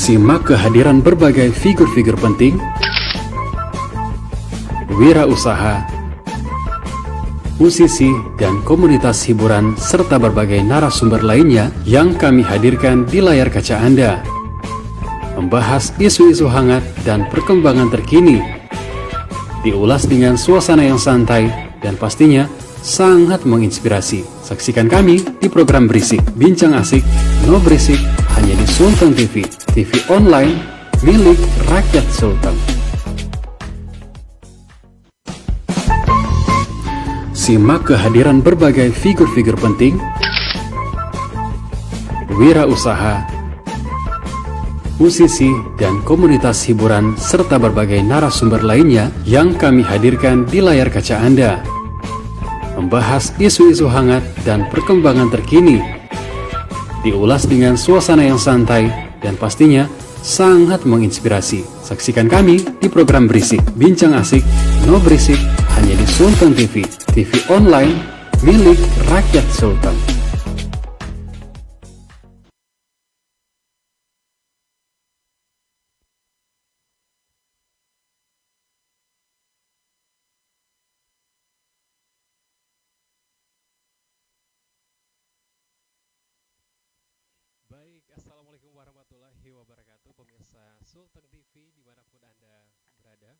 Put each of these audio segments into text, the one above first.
Simak kehadiran berbagai figur-figur penting, wirausaha, musisi, dan komunitas hiburan, serta berbagai narasumber lainnya yang kami hadirkan di layar kaca Anda. Membahas isu-isu hangat dan perkembangan terkini, diulas dengan suasana yang santai dan pastinya sangat menginspirasi. Saksikan kami di program Berisik, Bincang Asik, No Berisik, hanya di Sultan TV, TV online milik rakyat Sultan. Simak kehadiran berbagai figur-figur penting, wirausaha, musisi, dan komunitas hiburan, serta berbagai narasumber lainnya yang kami hadirkan di layar kaca Anda. Membahas isu-isu hangat dan perkembangan terkini, diulas dengan suasana yang santai dan pastinya sangat menginspirasi. Saksikan kami di program Berisik, Bincang Asik, No Berisik, hanya di Sultan TV, TV online milik rakyat Sultan. Baik, Assalamualaikum warahmatullahi wabarakatuh, pemirsa Sultan TV dimanapun Anda berada.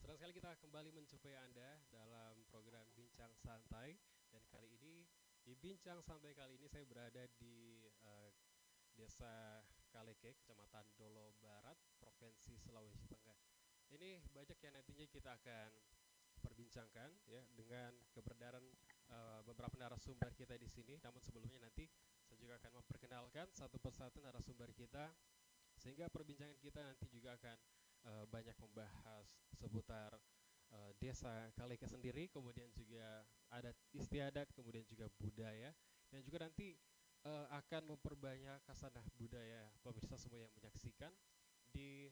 Senang sekali kita kembali menjumpai Anda dalam program Bincang Santai. Dan kali ini, di Bincang Santai kali ini saya berada di Desa Kaleke, Kecamatan Dolo Barat, Provinsi Sulawesi Tengah. Ini banyak yang nantinya kita akan perbincangkan ya dengan keberadaan beberapa narasumber kita di sini. Namun sebelumnya nanti saya juga akan memperkenalkan satu persatu narasumber kita, sehingga perbincangan kita nanti juga akan banyak membahas seputar desa Kaleke sendiri, kemudian juga adat istiadat, kemudian juga budaya, dan juga nanti akan memperbanyak khasanah budaya pemirsa semua yang menyaksikan di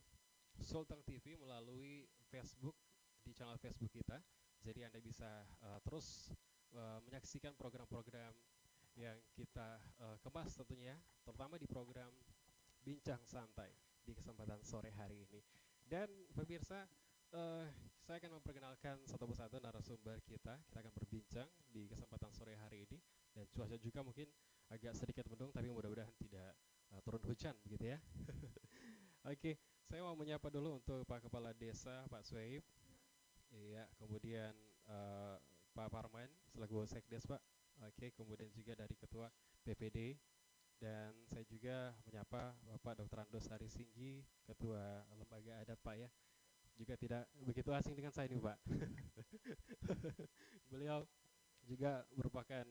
Sultan TV melalui Facebook, di channel Facebook kita. Jadi Anda bisa terus menyaksikan program-program yang kita kemas tentunya, terutama di program Bincang Santai di kesempatan sore hari ini. Dan pemirsa, saya akan memperkenalkan satu persatu narasumber kita. Kita akan berbincang di kesempatan sore hari ini. Dan cuaca juga mungkin agak sedikit mendung, tapi mudah-mudahan tidak turun hujan begitu ya. Oke, saya mau menyapa dulu untuk Pak Kepala Desa, Pak Suhaib. Iya, kemudian Pak Parman selaku Sekdes, Pak. Oke, kemudian juga dari Ketua PPD, dan saya juga menyapa Bapak Dr. Andos Harisinggi, Ketua Lembaga Adat, Pak ya. Juga tidak begitu asing dengan saya nih, Pak. Beliau juga merupakan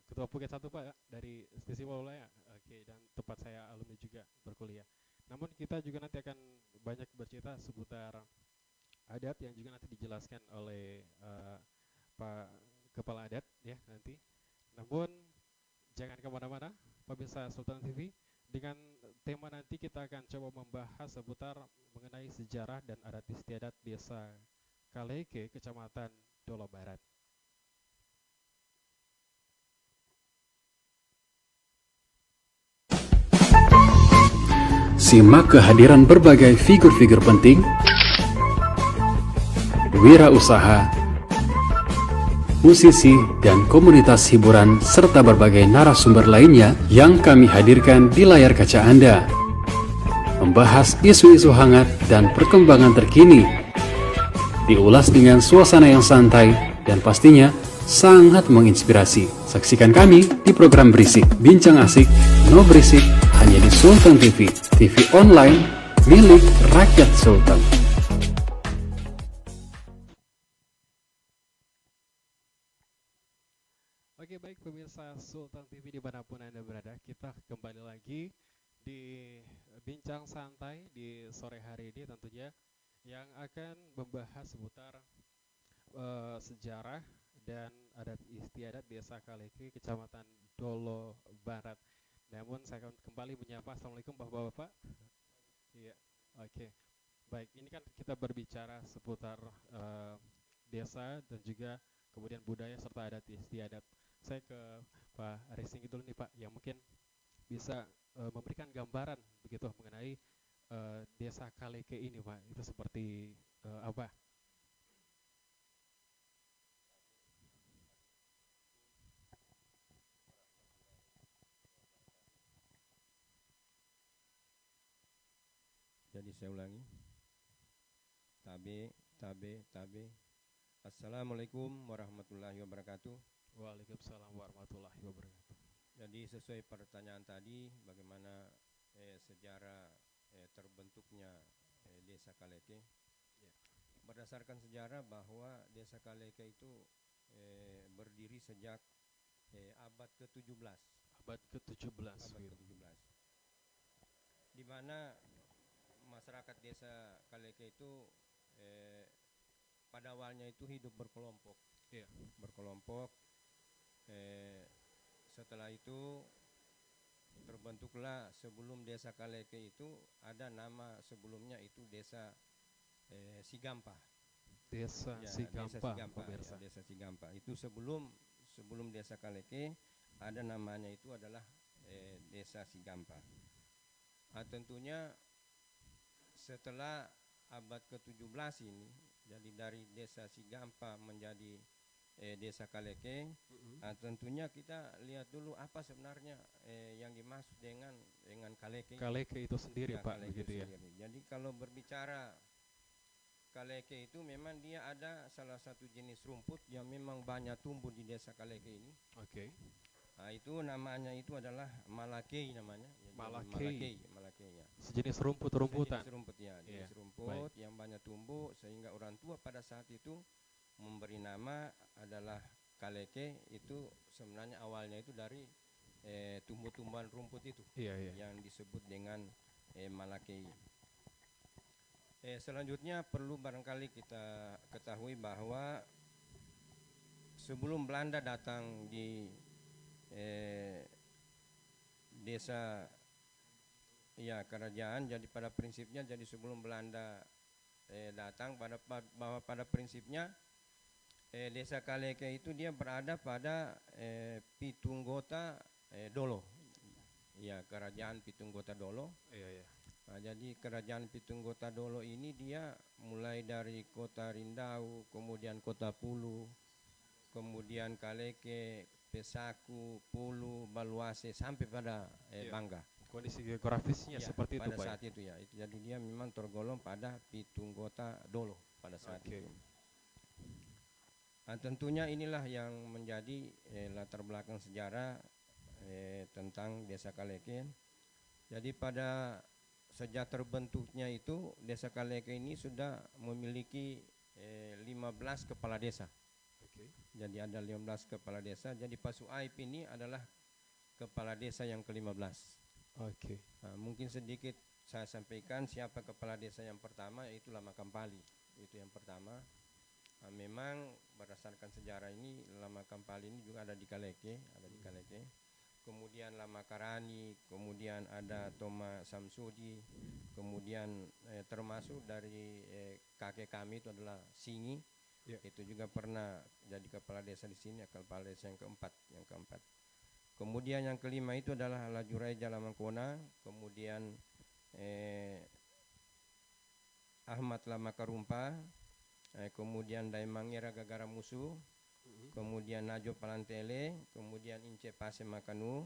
Ketua Puket 1, Pak, dari Stisi Maulaya. Oke, dan tempat saya alumni juga berkuliah. Namun kita juga nanti akan banyak bercerita seputar adat yang juga nanti dijelaskan oleh Pak Kepala Adat ya nanti. Namun jangan kemana-mana, pemirsa Sultan TV. Dengan tema nanti kita akan coba membahas seputar mengenai sejarah dan adat istiadat desa Kaleke, Kecamatan Dolo Barat. Simak kehadiran berbagai figur-figur penting, wirausaha, musisi, dan komunitas hiburan, serta berbagai narasumber lainnya yang kami hadirkan di layar kaca Anda. Membahas isu-isu hangat dan perkembangan terkini, diulas dengan suasana yang santai dan pastinya sangat menginspirasi. Saksikan kami di program Berisik, Bincang Asik, No Berisik, hanya di Sultan TV, TV online milik rakyat Sultan. Oke, baik pemirsa Sultan TV dimanapun Anda berada, kita kembali lagi di Bincang Santai di sore hari ini tentunya, yang akan membahas seputar sejarah dan adat istiadat desa Kaleke, Kecamatan Dolo Barat. Namun saya akan kembali menyapa, Assalamualaikum Bapak-Bapak. Iya, oke. Baik, ini kan kita berbicara seputar desa dan juga kemudian budaya serta adat istiadat. Saya ke Pak Harisinggi dulu nih, Pak, yang mungkin bisa memberikan gambaran begitu mengenai desa Kaleke ini Pak, itu seperti apa? Jadi saya ulangi. Tabe, tabe, tabe. Assalamualaikum warahmatullahi wabarakatuh. Waalaikumsalam warahmatullahi wabarakatuh. Jadi sesuai pertanyaan tadi, bagaimana sejarah terbentuknya Desa Kaleke. Ya. Berdasarkan sejarah bahwa Desa Kaleke itu berdiri sejak abad ke-17. Abad ke-17. Abad ke-17. Di mana masyarakat Desa Kaleke itu pada awalnya itu hidup berkelompok. Iya. Berkelompok. Setelah itu terbentuklah, sebelum Desa Kaleke itu ada nama sebelumnya itu Desa Sigampa. Desa Ya, Sigampa, Desa Sigampa, pemirsa. ya, Desa Sigampa. Itu sebelum Desa Kaleke ada namanya itu adalah Desa Sigampa. Tentunya setelah abad ke-17 ini, jadi dari Desa Sigampa menjadi Desa Kaleke, tentunya kita lihat dulu apa sebenarnya yang dimaksud dengan Kaleke. Kaleke itu sendiri Ya, Pak, Kaleke begitu ya. sendiri. Jadi kalau berbicara Kaleke itu memang dia ada salah satu jenis rumput yang memang banyak tumbuh di Desa Kaleke ini. Oke. Nah, itu namanya itu adalah malakei namanya. Ya, Malakei. malakei ya. Sejenis rumput-rumputan. Sejenis rumput ya, jenis Iya, rumput yang banyak tumbuh sehingga orang tua pada saat itu memberi nama adalah Kaleke. Itu sebenarnya awalnya itu dari tumbuh-tumbuhan rumput itu. Iya, iya. Yang disebut dengan malakei. Selanjutnya perlu barangkali kita ketahui bahwa sebelum Belanda datang di desa ya kerajaan, jadi pada prinsipnya, jadi sebelum Belanda datang, bahwa pada prinsipnya Desa Kaleke itu dia berada pada Pitunggota Dolo, ya, kerajaan Pitunggota Dolo. Iya, iya. Nah, jadi kerajaan Pitunggota Dolo ini dia mulai dari kota Rindau, kemudian kota Pulu, kemudian Kaleke, Pesaku, Pulu, Baluase, sampai pada Bangga. Kondisi geografisnya Ya, seperti itu pada Pak. saat itu ya. Jadi dia memang tergolong pada Pitunggota Dolo pada saat Oke. itu. Nah, tentunya inilah yang menjadi latar belakang sejarah tentang Desa Kaleke. Jadi pada sejak terbentuknya itu Desa Kaleke ini sudah memiliki 15 kepala desa. Oke. Jadi ada 15 kepala desa. Jadi Pak Suaib ini adalah kepala desa yang ke-15. Oke. Nah, mungkin sedikit saya sampaikan siapa kepala desa yang pertama, yaitu Lama Kampali. Itu yang pertama. Nah, memang berdasarkan sejarah ini Lama Kampali ini juga ada di Kaleke, Kemudian Lama Karani, kemudian ada Toma Samsudi, kemudian termasuk dari kakek kami itu adalah Singi. Ya. Itu juga pernah jadi kepala desa di sini, kepala desa yang keempat. Kemudian yang kelima itu adalah Lajurai Jalamangkona, kemudian Ahmad Lama Karumpa, kemudian Daimangira Gagara Musuh, kemudian Najo Palantele, kemudian Ince Pase Makanu,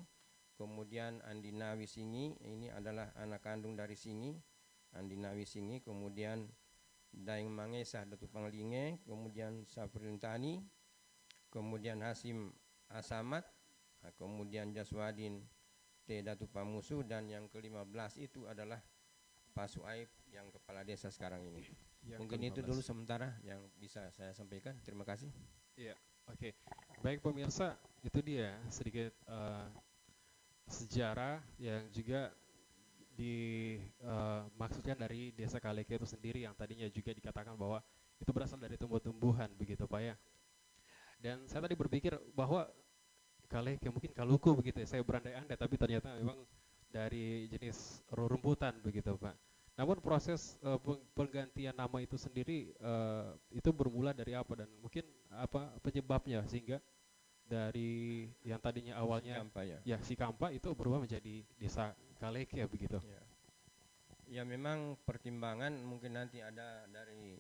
kemudian Andinawi Singi, ini adalah anak kandung dari Singi, Andinawi Singi, kemudian Daeng Mangesa Datu Panglinge, kemudian Safrin Tani, kemudian Hasim Asamat, kemudian Jaswadin T Datu Pamusu, dan yang ke-15 itu adalah Pak Suaib yang kepala desa sekarang ini. Yang Mungkin ke-15. itu dulu sementara yang bisa saya sampaikan. Terima kasih. Iya, oke. Baik pemirsa, itu dia sedikit sejarah yang juga dimaksudkan dari Desa Kaleke itu sendiri, yang tadinya juga dikatakan bahwa itu berasal dari tumbuh-tumbuhan begitu Pak ya. Dan saya tadi berpikir bahwa Kaleke mungkin Kaluku begitu ya, saya berandai-andai, tapi ternyata memang dari jenis rerumputan begitu Pak. Namun proses penggantian nama itu sendiri itu bermula dari apa, dan mungkin apa penyebabnya sehingga dari yang tadinya awalnya Sikampa, ya. Sikampa itu berubah menjadi Desa Kaleke ya begitu. Ya memang pertimbangan mungkin nanti ada dari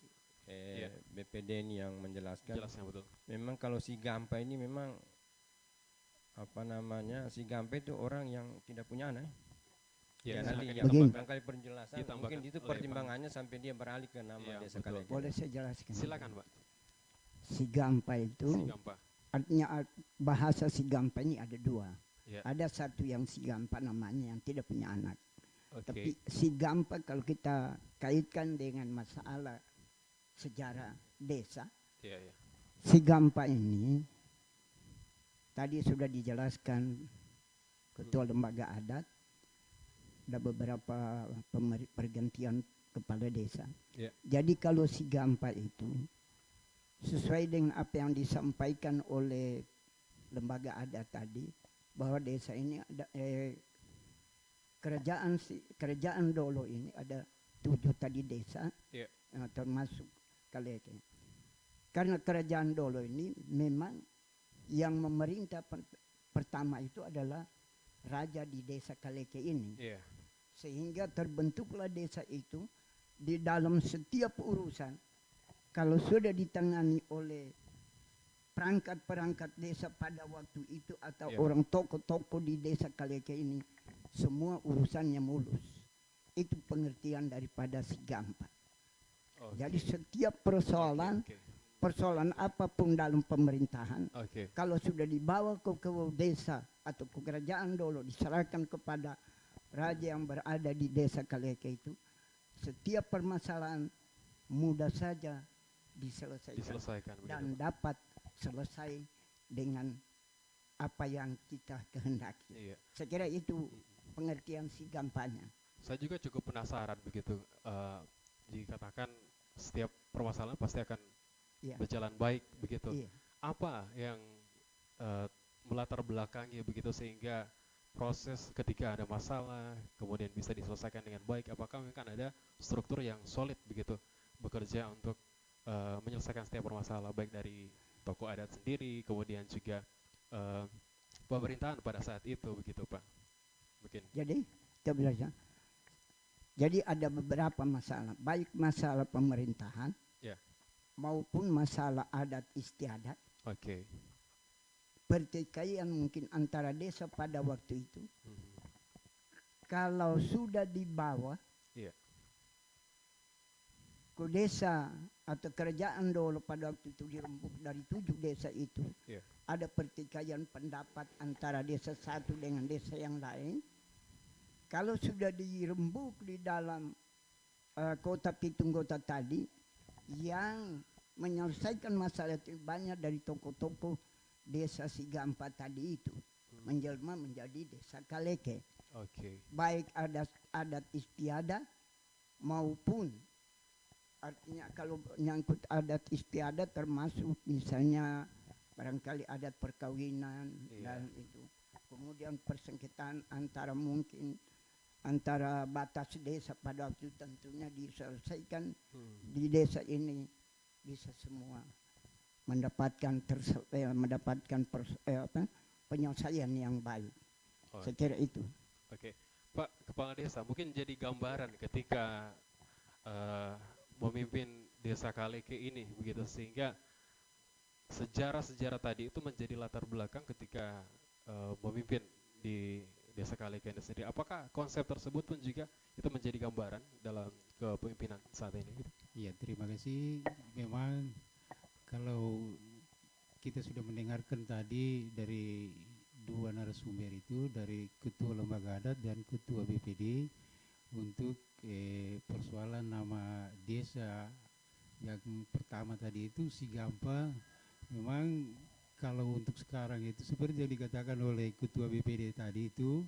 BPD ini yang menjelaskan. Jelasnya betul. Memang kalau si Gampa ini memang si Gampa itu orang yang tidak punya anak. Ya, nanti yang barangkali penjelasan mungkin itu pertimbangannya sampai dia beralih ke nama desa Kaleke. Boleh saya jelaskan? Silakan, Pak. Si Gampa itu Si Gampa. artinya bahasa si Gampa ini ada dua. Ya. Ada satu yang si Gampa namanya yang tidak punya anak. Oke. Tapi si Gampa kalau kita kaitkan dengan masalah sejarah desa, Iya, iya. si Gampa ini tadi sudah dijelaskan ketua lembaga adat, ada beberapa pergantian kepala desa. Ya. Jadi kalau si Gampa itu sesuai dengan apa yang disampaikan oleh lembaga adat tadi, bahwa desa ini ada kerajaan Dolo ini ada 7 tadi desa, Ya. termasuk Kaleke. Karena kerajaan Dolo ini memang yang memerintah pertama itu adalah raja di desa Kaleke ini. Iya. Sehingga terbentuklah desa itu di dalam setiap urusan. Kalau sudah ditangani oleh perangkat-perangkat desa pada waktu itu atau orang tokoh-tokoh di desa Kaleke ini, semua urusannya mulus. Itu pengertian daripada si Gampa. Jadi setiap persoalan apapun dalam pemerintahan, kalau sudah dibawa ke desa atau ke kerajaan Dolo, diserahkan kepada raja yang berada di desa Kaleke itu, setiap permasalahan mudah saja diselesaikan dan dapat selesai dengan apa yang kita kehendaki. Iya. Saya kira itu pengertian si Gampanya. Saya juga cukup penasaran begitu, dikatakan setiap permasalahan pasti akan berjalan baik begitu. Iya. Apa yang melatar belakangnya begitu sehingga proses ketika ada masalah kemudian bisa diselesaikan dengan baik? Apakah memang ada struktur yang solid begitu bekerja untuk menyelesaikan setiap permasalahan, baik dari tokoh adat sendiri kemudian juga pemerintahan pada saat itu begitu, Pak? Mungkin. Jadi kita belajar. Jadi ada beberapa masalah, baik masalah pemerintahan maupun masalah adat istiadat. Oke. Pertikaian mungkin antara desa pada waktu itu. Kalau sudah dibawa ke desa atau kerajaan Dolo pada waktu itu dirembuk dari 7 desa itu, ada pertikaian pendapat antara desa satu dengan desa yang lain. Kalau sudah dirembuk di dalam kota Pitunggota tadi, yang menyelesaikan masalah itu banyak dari tokoh-tokoh desa si Gampa tadi itu, menjelma menjadi desa Kaleke. Baik adat istiadat maupun, artinya kalau nyangkut adat istiadat termasuk misalnya barangkali adat perkawinan dan itu. Kemudian persengketaan antara batas desa pada waktu tentunya diselesaikan di desa ini, bisa semua mendapatkan penyelesaian yang baik. Saya kira itu. Oke. Pak Kepala Desa, mungkin jadi gambaran ketika memimpin desa Kaleke ini begitu, sehingga sejarah-sejarah tadi itu menjadi latar belakang ketika memimpin di desa Kaleke ini sendiri. Apakah konsep tersebut pun juga itu menjadi gambaran dalam kepemimpinan saat ini? Iya, terima kasih. Memang kalau kita sudah mendengarkan tadi dari 2 narasumber itu, dari Ketua Lembaga Adat dan Ketua BPD, untuk persoalan nama desa yang pertama tadi itu si Gampa, memang kalau untuk sekarang itu seperti yang dikatakan oleh Ketua BPD tadi itu,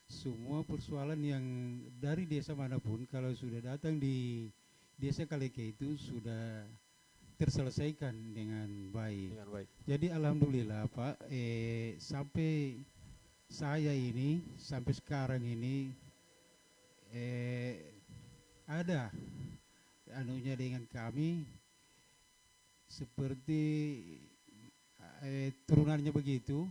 semua persoalan yang dari desa manapun kalau sudah datang di desa Kaleke itu sudah terselesaikan dengan baik. Jadi alhamdulillah Pak, sampai saya ini sampai sekarang ini ada anunya dengan kami seperti turunannya begitu.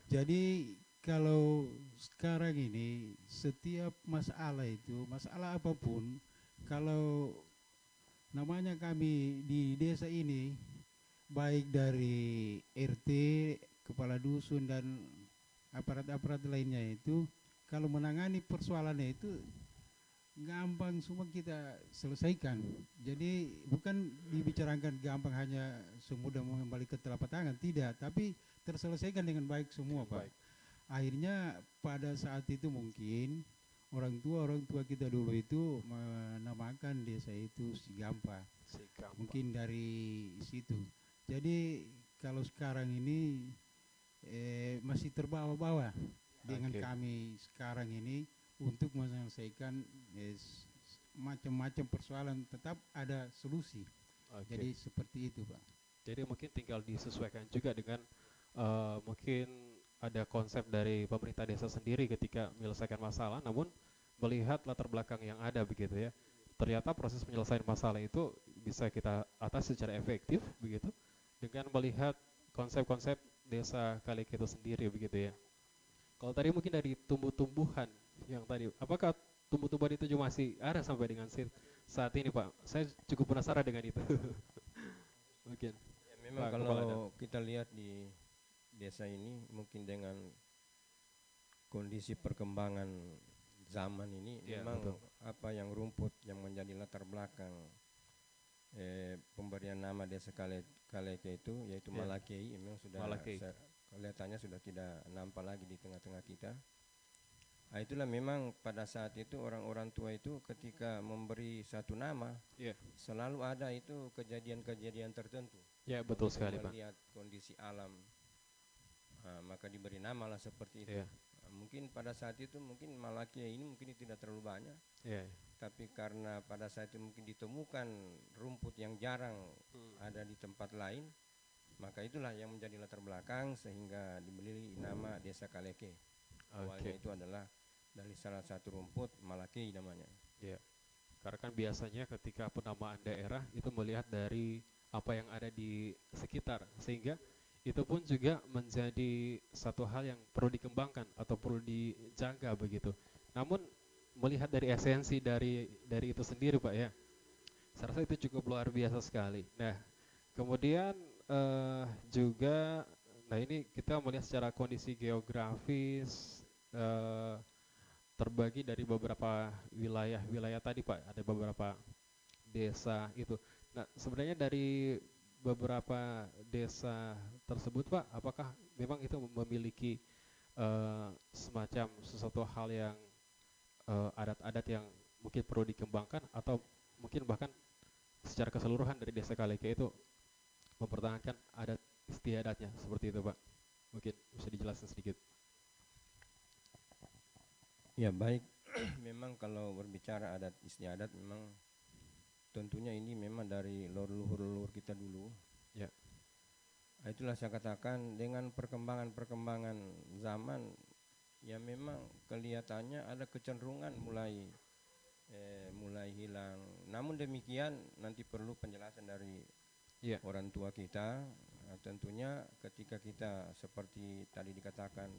Jadi kalau sekarang ini setiap masalah itu, masalah apapun, kalau namanya kami di desa ini, baik dari RT, kepala dusun dan aparat-aparat lainnya itu, kalau menangani persoalannya itu gampang semua kita selesaikan. Jadi bukan dibicarakan gampang hanya semudah mengembali ke telapak tangan, tidak, tapi terselesaikan dengan baik semua, Pak. Akhirnya pada saat itu mungkin orang tua kita dulu itu menamakan desa itu Sigampa. Mungkin dari situ. Jadi kalau sekarang ini masih terbawa-bawa dengan kami sekarang ini untuk menyelesaikan macam-macam persoalan, tetap ada solusi. Jadi seperti itu, Pak. Jadi mungkin tinggal disesuaikan juga dengan mungkin ada konsep dari pemerintah desa sendiri ketika menyelesaikan masalah, namun melihat latar belakang yang ada begitu ya. Ternyata proses penyelesaian masalah itu bisa kita atasi secara efektif begitu dengan melihat konsep-konsep desa Kaleke itu sendiri begitu ya. Kalau tadi mungkin dari tumbuh-tumbuhan yang tadi, apakah tumbuh-tumbuhan itu juga masih ada sampai dengan saat ini, Pak? Saya cukup penasaran dengan itu. Mungkin. Ya, memang Pak, kalau kita lihat di desa ini mungkin dengan kondisi perkembangan zaman ini, ya, memang betul. apa yang rumput yang menjadi latar belakang pemberian nama desa Kaleke itu yaitu Ya. Malakei, memang sudah Malakei. kelihatannya sudah tidak nampak lagi di tengah-tengah kita. Nah, itulah memang pada saat itu orang-orang tua itu ketika memberi satu nama, Ya. selalu ada itu kejadian-kejadian tertentu. Ya, betul Kita sekali, Pak. melihat kondisi alam, maka diberi nama lah seperti itu. Ya. Mungkin pada saat itu mungkin Malakei ini mungkin tidak terlalu banyak, Ya. tapi karena pada saat itu mungkin ditemukan rumput yang jarang ada di tempat lain, maka itulah yang menjadi latar belakang sehingga diberi nama Desa Kaleke. Awalnya itu adalah dari salah satu rumput Malakei namanya. Ya. Karena kan biasanya ketika penamaan daerah itu melihat dari apa yang ada di sekitar, sehingga itu pun juga menjadi satu hal yang perlu dikembangkan atau perlu dijaga begitu. Namun melihat dari esensi dari itu sendiri, Pak ya, saya rasa itu cukup luar biasa sekali. Nah, kemudian juga, nah ini kita melihat secara kondisi geografis terbagi dari beberapa wilayah tadi, Pak. Ada beberapa desa itu. Nah, sebenarnya dari beberapa desa tersebut, Pak, apakah memang itu memiliki semacam sesuatu hal yang adat-adat yang mungkin perlu dikembangkan, atau mungkin bahkan secara keseluruhan dari desa Kaleke itu mempertahankan adat istiadatnya seperti itu, Pak? Mungkin bisa dijelaskan sedikit. Ya baik, memang kalau berbicara adat istiadat memang tentunya ini memang dari leluhur kita dulu. Ya. Itulah saya katakan dengan perkembangan zaman, ya memang kelihatannya ada kecenderungan mulai hilang. Namun demikian nanti perlu penjelasan dari orang tua kita. Nah, tentunya ketika kita seperti tadi dikatakan,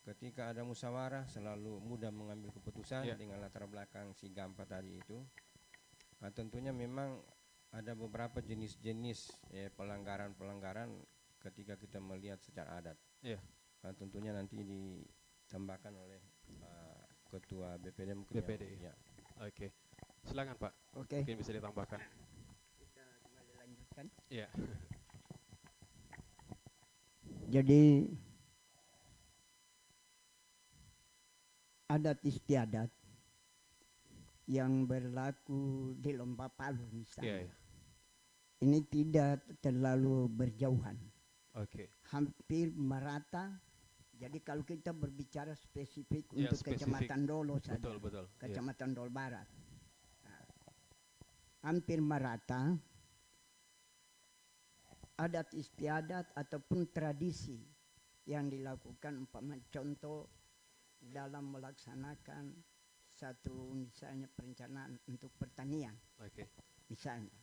ketika ada musyawarah selalu mudah mengambil keputusan dengan latar belakang Sigampa tadi itu. Nah, tentunya memang ada beberapa jenis-jenis pelanggaran-pelanggaran ketika kita melihat secara adat. Nah, tentunya nanti ditambahkan oleh Ketua BPD mungkin. Ya. Oke. Silakan, Pak. Oke. Mungkin bisa ditambahkan. Kita kembali lanjutkan. Iya. Jadi adat istiadat yang berlaku di Lomba Palu misalnya, ini tidak terlalu berjauhan, hampir merata. Jadi kalau kita berbicara spesifik untuk Kecamatan Dolo saja, Kecamatan Dolo Barat, hampir merata adat istiadat ataupun tradisi yang dilakukan, umpama contoh dalam melaksanakan satu misalnya perencanaan untuk pertanian, misalnya.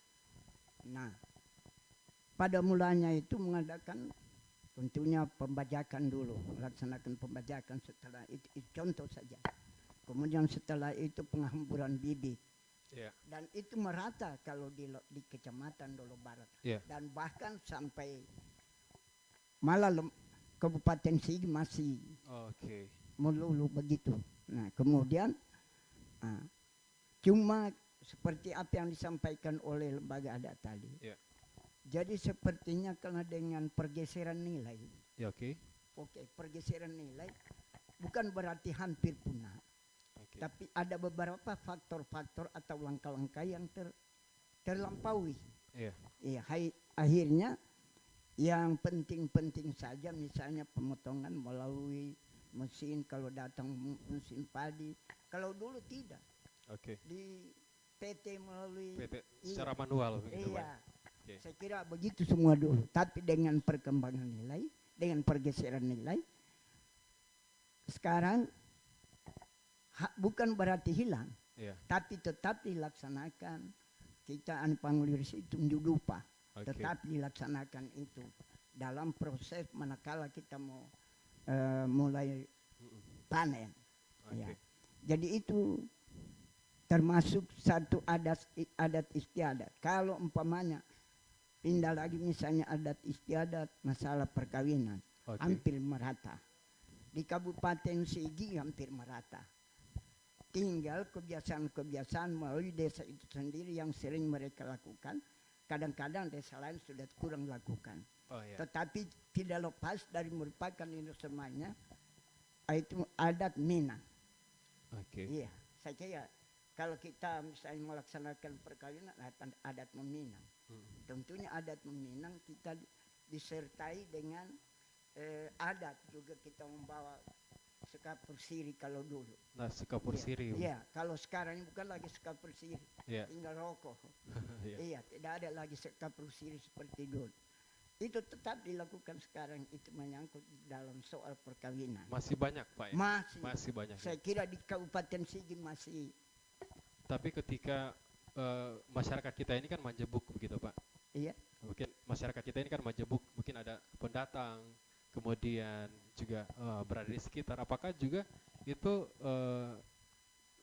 Nah, pada mulanya itu mengadakan Tentunya pembajakan dulu, laksanakan pembajakan, setelah itu contoh saja. Kemudian setelah itu penghamburan bibit. Yeah. Dan itu merata kalau di Kecamatan Dolo Barat. Yeah. Dan bahkan sampai malah Kabupaten Sigi masih melulu begitu. Nah kemudian cuma seperti apa yang disampaikan oleh lembaga adat tadi. Yeah. Jadi sepertinya karena dengan pergeseran nilai. Yeah, Oke, pergeseran nilai bukan berarti hampir punah. Tapi ada beberapa faktor-faktor atau langkah-langkah yang terlampaui. Iya, akhirnya yang penting-penting saja, misalnya pemotongan melalui mesin, kalau datang mesin padi. Kalau dulu tidak. Di PT melalui secara manual begitu, iya. Saya kira begitu semua dulu. Tapi dengan perkembangan nilai, dengan pergeseran nilai, sekarang bukan berarti hilang, tapi tetap dilaksanakan. Kita Panguliris itu dupa, tetap dilaksanakan itu dalam proses manakala kita mau mulai panen. Ya. Jadi itu termasuk satu adat istiadat. Kalau umpamanya pindah lagi misalnya adat istiadat masalah perkawinan, hampir merata. Di Kabupaten Sigi hampir merata. Tinggal kebiasaan-kebiasaan melalui desa itu sendiri yang sering mereka lakukan. Kadang-kadang desa lain sudah kurang lakukan. Tetapi tidak lepas dari merupakan ini semuanya itu adat Minang. Iya, saya kira kalau kita misalnya melaksanakan perkawinan adat Minang. Tentunya adat Minang kita disertai dengan adat juga, kita membawa sekapur siri kalau dulu. Nah, sekapur siri. Iya, kalau sekarang ini bukan lagi sekapur siri, tinggal rokok. Iya, tidak ada lagi sekapur siri seperti dulu. Itu tetap dilakukan sekarang, itu menyangkut dalam soal perkawinan. Masih banyak, Pak ya? Masih banyak. Saya kira di Kabupaten Sigi masih. Tapi ketika masyarakat kita ini kan majemuk begitu, Pak. Iya. Mungkin masyarakat kita ini kan majemuk, mungkin ada pendatang, kemudian juga berada di sekitar. Apakah juga itu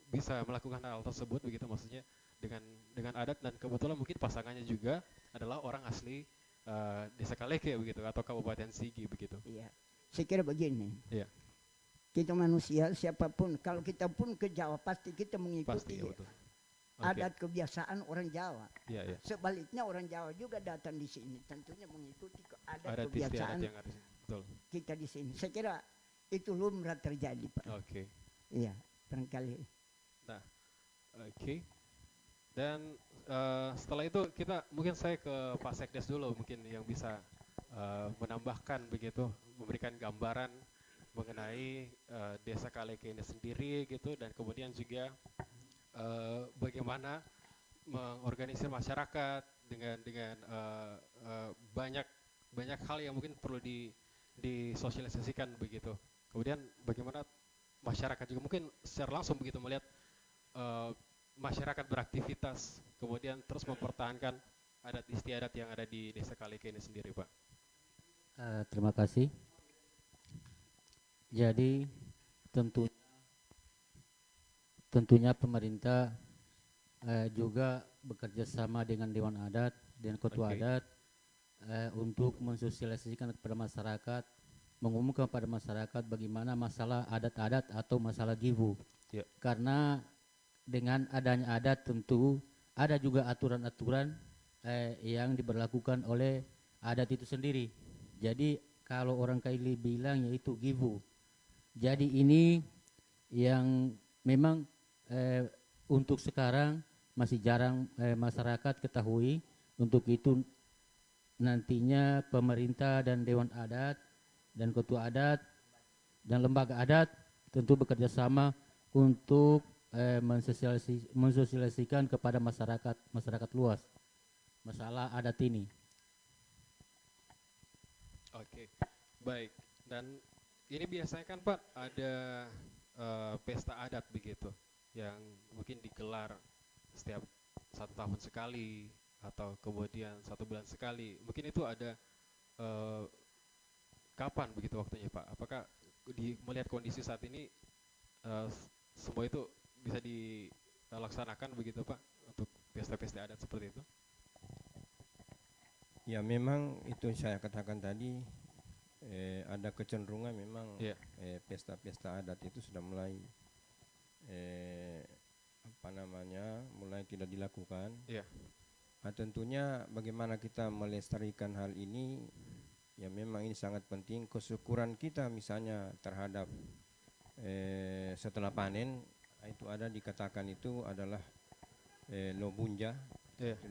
bisa melakukan hal tersebut begitu, maksudnya dengan adat, dan kebetulan mungkin pasangannya juga adalah orang asli Desa Kaleke begitu atau Kabupaten Sigi begitu. Iya. Saya kira begini. Iya. Kita manusia siapapun, kalau kita pun ke Jawa pasti kita mengikuti adat kebiasaan orang Jawa. Sebaliknya orang Jawa juga datang di sini tentunya mengikuti adat kebiasaan yang ada. Betul. Kita di sini. Saya kira itu lumrah terjadi, Pak. Iya, barangkali. Nah, dan setelah itu mungkin saya ke Pak Sekdes dulu mungkin yang bisa menambahkan begitu, memberikan gambaran mengenai Desa Kaleke ini sendiri gitu, dan kemudian juga bagaimana mengorganisir masyarakat dengan banyak hal yang mungkin perlu disosialisasikan begitu. Kemudian bagaimana masyarakat juga mungkin secara langsung begitu melihat masyarakat beraktivitas, kemudian terus mempertahankan adat istiadat yang ada di Desa Kaleke ini sendiri, Pak. Terima kasih. Jadi tentunya pemerintah juga bekerja sama dengan Dewan Adat dan Ketua Adat untuk mensosialisasikan kepada masyarakat, mengumumkan kepada masyarakat bagaimana masalah adat-adat atau masalah gibu. Karena dengan adanya adat tentu ada juga aturan-aturan yang diberlakukan oleh adat itu sendiri. Jadi kalau orang Kaili bilang yaitu gibu. Jadi ini yang memang untuk sekarang masih jarang masyarakat ketahui. Untuk itu nantinya pemerintah dan Dewan Adat dan Ketua Adat dan Lembaga Adat tentu bekerja sama untuk mensosialisasikan kepada masyarakat luas masalah adat ini. Baik. Dan ini biasanya kan Pak ada pesta adat begitu yang mungkin digelar setiap 1 tahun sekali atau kemudian 1 bulan sekali. Mungkin itu ada kapan begitu waktunya Pak? Apakah melihat kondisi saat ini semua itu bisa dilaksanakan begitu Pak untuk pesta-pesta adat seperti itu? Ya memang itu saya katakan tadi, ada kecenderungan memang pesta-pesta adat itu sudah mulai mulai tidak dilakukan. Nah, tentunya bagaimana kita melestarikan hal ini, ya memang ini sangat penting. Kesyukuran kita misalnya terhadap setelah panen itu ada dikatakan itu adalah Nobunja.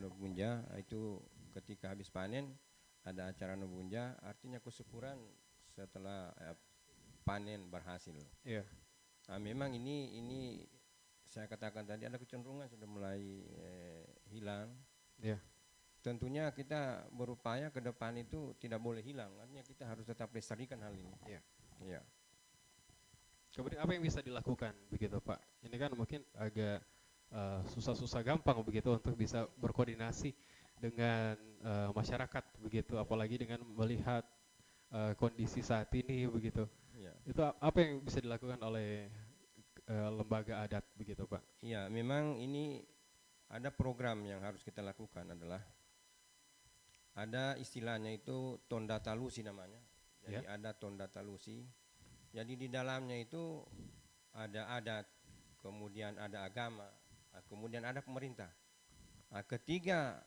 Nobunja itu ketika habis panen ada acara Nobunja, artinya kesyukuran setelah panen berhasil. Nah, memang ini saya katakan tadi ada kecenderungan sudah mulai hilang. Tentunya kita berupaya ke depan itu tidak boleh hilang, artinya kita harus tetap lestarikan hal ini. Kemudian apa yang bisa dilakukan begitu Pak? Ini kan mungkin agak susah-susah gampang begitu untuk bisa berkoordinasi dengan masyarakat begitu, apalagi dengan melihat kondisi saat ini begitu. Itu apa yang bisa dilakukan oleh lembaga adat begitu Pak? Iya, memang ini ada program yang harus kita lakukan, adalah ada istilahnya itu tonda talusi namanya. Jadi ada tonda talusi. Jadi di dalamnya itu ada adat, kemudian ada agama, kemudian ada pemerintah. Nah, ketiga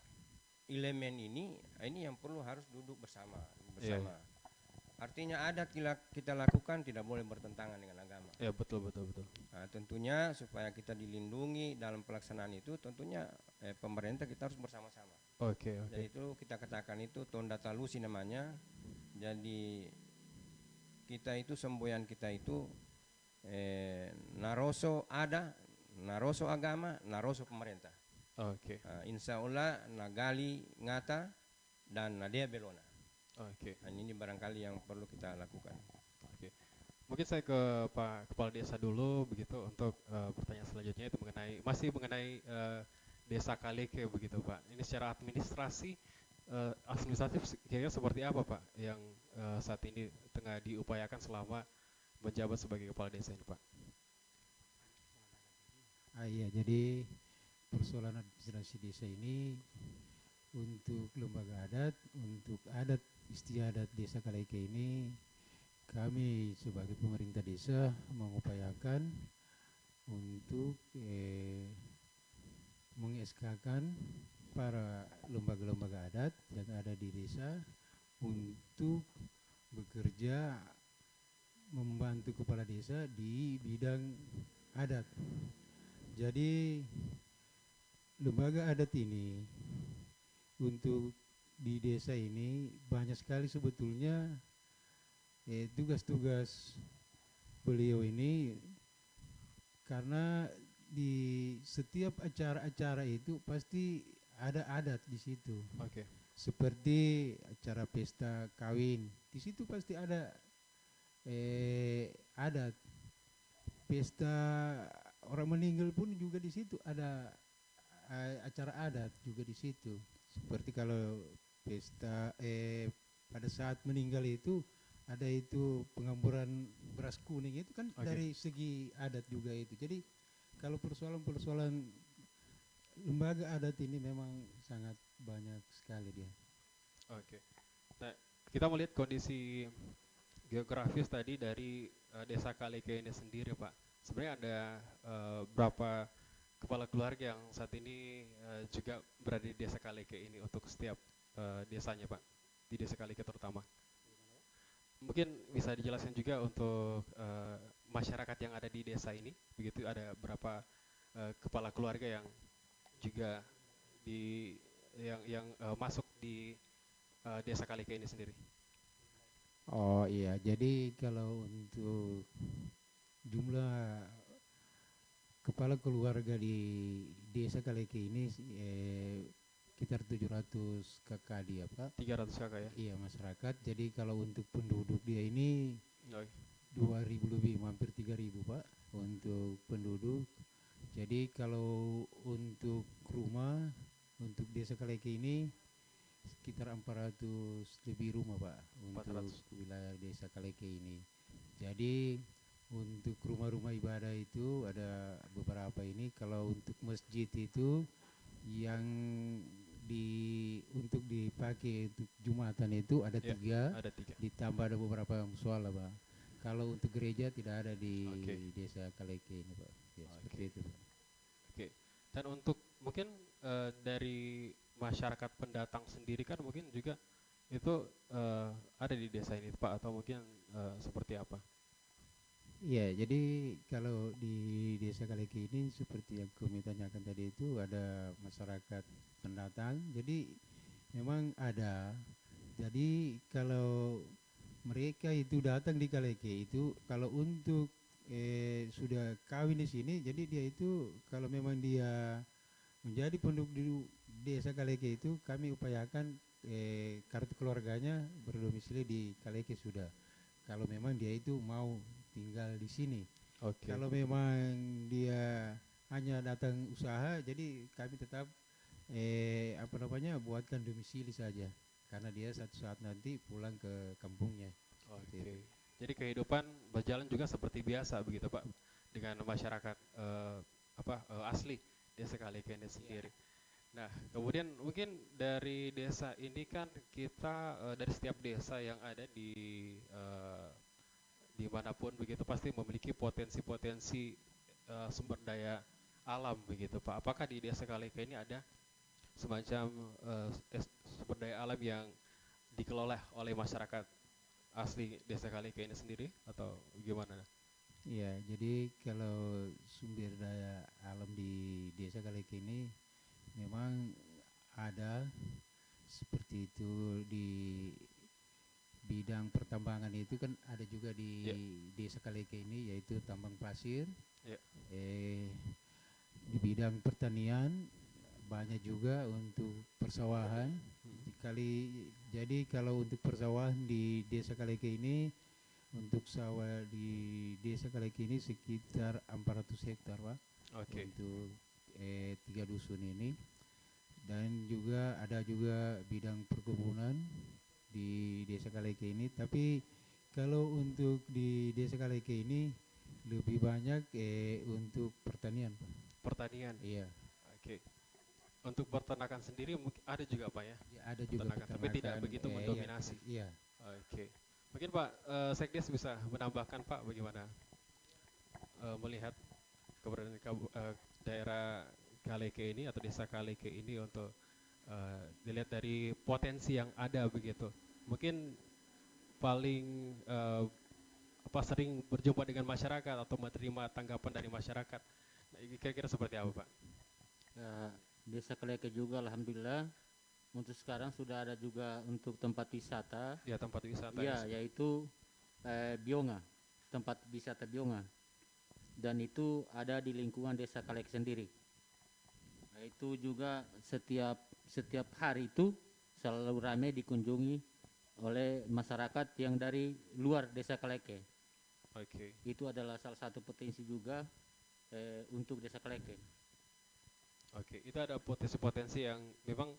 elemen ini yang perlu harus duduk bersama. Artinya adat kita lakukan tidak boleh bertentangan dengan agama. Betul. Nah, tentunya supaya kita dilindungi dalam pelaksanaan itu, tentunya pemerintah kita harus bersama-sama. Jadi itu kita katakan itu tonda talusi namanya. Jadi kita itu semboyan kita itu naroso ada, naroso agama, naroso pemerintah. Insya Allah nagali ngata dan nadia belona. Ini barangkali yang perlu kita lakukan. Mungkin saya ke Pak Kepala Desa dulu begitu untuk pertanyaan selanjutnya itu masih mengenai Desa Kaleke begitu Pak. Ini secara administratif kira-kira seperti apa Pak yang saat ini tengah diupayakan selama menjabat sebagai Kepala Desa ini Pak? Iya, jadi persoalan administrasi desa ini untuk lembaga adat, untuk adat istiadat Desa Kaleke ini, kami sebagai pemerintah desa mengupayakan untuk meng-SK-kan para lembaga-lembaga adat yang ada di desa untuk bekerja membantu kepala desa di bidang adat. Jadi lembaga adat ini untuk di desa ini banyak sekali sebetulnya tugas-tugas beliau ini, karena di setiap acara-acara itu pasti ada adat di situ. Seperti acara pesta kawin, di situ pasti ada adat. Pesta orang meninggal pun juga di situ ada acara adat juga di situ. Seperti kalau pesta pada saat meninggal itu ada itu pengamburan beras kuning, itu kan dari segi adat juga itu. Jadi kalau persoalan-persoalan lembaga adat ini memang sangat banyak sekali dia. Nah, kita melihat kondisi geografis tadi dari Desa Kaleke ini sendiri Pak. Sebenarnya ada berapa kepala keluarga yang saat ini juga berada di Desa Kaleke ini untuk setiap desanya Pak, di Desa Kaleke terutama? Mungkin bisa dijelaskan juga untuk masyarakat yang ada di desa ini, begitu ada berapa kepala keluarga yang juga yang masuk di Desa Kaleke ini sendiri? Oh iya, jadi kalau untuk jumlah kepala keluarga di Desa Kaleke ini sekitar 700 kakak dia Pak. 300 kakak ya? Iya, masyarakat. Jadi kalau untuk penduduk dia ini 2.000 lebih, hampir 3.000 Pak untuk penduduk. Jadi kalau untuk rumah, untuk Desa Kaleke ini sekitar 400 lebih rumah Pak untuk 400. wilayah desa Kaleke ini. Jadi untuk rumah-rumah ibadah itu ada beberapa ini. Kalau untuk masjid itu yang untuk dipakai untuk Jumatan itu ada Ya, 3, ada 3. ditambah ada beberapa musola Pak. Kalau untuk gereja tidak ada di Oke. desa Kaleke ini Pak. Ya, seperti itu Pak. Oke. Dan untuk mungkin dari masyarakat pendatang sendiri kan mungkin juga itu ada di desa ini Pak, atau mungkin seperti apa? Iya, jadi kalau di desa Kaleke ini seperti yang kami tanyakan tadi itu ada masyarakat pendatang. Jadi memang ada. Jadi kalau mereka itu datang di Kaleke itu kalau untuk sudah kawin di sini, jadi dia itu kalau memang dia menjadi penduduk di desa Kaleke itu kami upayakan kartu keluarganya berdomisili di Kaleke sudah. Kalau memang dia itu mau tinggal di sini. Oke. Kalau memang dia hanya datang usaha, jadi kami tetap buatkan domisili saja, karena dia satu saat nanti pulang ke kampungnya. Oke. Jadi kehidupan berjalan juga seperti biasa begitu Pak, dengan masyarakat asli desa Kaleke ini sendiri. Nah, kemudian mungkin dari desa ini kan kita dari setiap desa yang ada dimanapun begitu pasti memiliki potensi-potensi sumber daya alam begitu Pak. Apakah di desa Kaleke ini ada semacam sumber daya alam yang dikelola oleh masyarakat asli desa Kaleke ini sendiri atau gimana? Iya, jadi kalau sumber daya alam di desa Kaleke ini memang ada seperti itu. Di bidang pertambangan itu kan ada juga di desa Kaleke ini, yaitu tambang pasir. Di bidang pertanian banyak juga untuk persawahan. Jadi kalau untuk persawahan di desa Kaleke ini, untuk sawah di desa Kaleke ini sekitar 400 hektar Pak. Oke. Untuk 3 dusun ini. Dan juga ada juga bidang perkebunan di desa Kaleke ini. Tapi kalau untuk di desa Kaleke ini lebih banyak untuk pertanian Pak. Pertanian. Iya. Oke. Untuk peternakan sendiri mungkin ada juga Pak ya? Ya, ada juga Peternakan, tapi tidak begitu mendominasi. Iya. Oke. Mungkin Pak Sekdes bisa menambahkan Pak bagaimana melihat keberadaan daerah Kaleke ini atau desa Kaleke ini untuk dilihat dari potensi yang ada begitu. Mungkin paling sering berjumpa dengan masyarakat atau menerima tanggapan dari masyarakat. Nah, kira-kira seperti apa Pak? Desa Kaleke juga alhamdulillah untuk sekarang sudah ada juga untuk tempat wisata. Ya, tempat wisata. Ya, yaitu Bionga, tempat wisata Bionga. Dan itu ada di lingkungan desa Kaleke sendiri. Nah, itu juga setiap hari itu selalu ramai dikunjungi oleh masyarakat yang dari luar desa Kaleke. Oke. Itu adalah salah satu potensi juga untuk desa Kaleke. Oke, itu ada potensi-potensi yang memang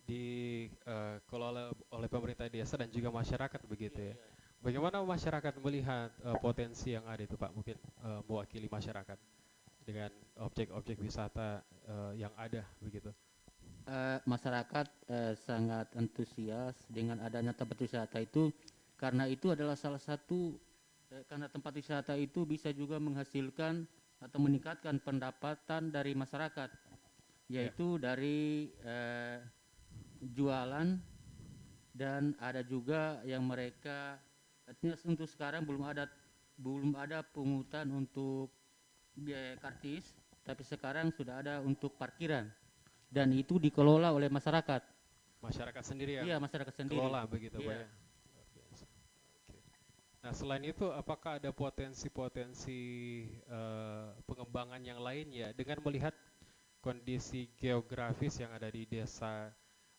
dikelola oleh pemerintah desa dan juga masyarakat begitu ya. Bagaimana masyarakat melihat potensi yang ada itu Pak? Mungkin mewakili masyarakat dengan objek-objek wisata yang ada begitu. Masyarakat sangat antusias dengan adanya tempat wisata itu, karena itu adalah salah satu karena tempat wisata itu bisa juga menghasilkan atau meningkatkan pendapatan dari masyarakat, yaitu dari jualan, dan ada juga yang mereka artinya untuk sekarang belum ada pungutan untuk biaya kartis, tapi sekarang sudah ada untuk parkiran, dan itu dikelola oleh masyarakat. Masyarakat sendiri yang Iya, masyarakat sendiri kelola begitu Pak iya. ya. Oke. Nah, selain itu apakah ada potensi-potensi pengembangan yang lain ya dengan melihat kondisi geografis yang ada di desa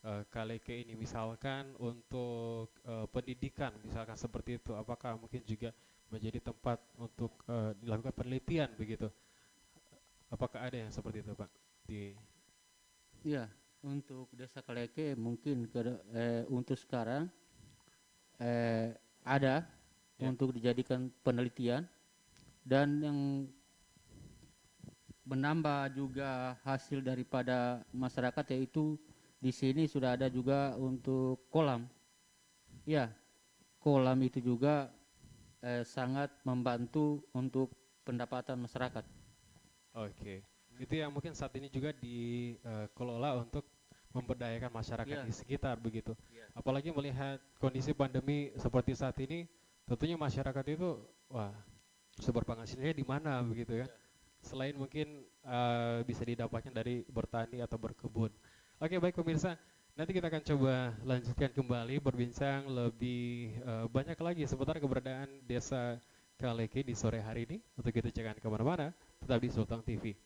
Kaleke ini, misalkan untuk pendidikan misalkan seperti itu, apakah mungkin juga menjadi tempat untuk dilakukan penelitian begitu? Apakah ada yang seperti itu Pak? Iya, Untuk Desa Kaleke mungkin untuk sekarang ada untuk dijadikan penelitian dan yang menambah juga hasil daripada masyarakat, yaitu di sini sudah ada juga untuk kolam. Ya, kolam itu juga sangat membantu untuk pendapatan masyarakat. Oke. Itu yang mungkin saat ini juga dikelola untuk memberdayakan masyarakat di sekitar begitu. Apalagi melihat kondisi pandemi seperti saat ini, tentunya masyarakat itu sumber penghasilannya di mana begitu ya. Selain mungkin bisa didapatkan dari bertani atau berkebun. Oke, baik pemirsa, nanti kita akan coba lanjutkan kembali berbincang lebih banyak lagi seputar keberadaan Desa Kaleke di sore hari ini. Untuk itu jangan kemana-mana, tetap di Sultan TV.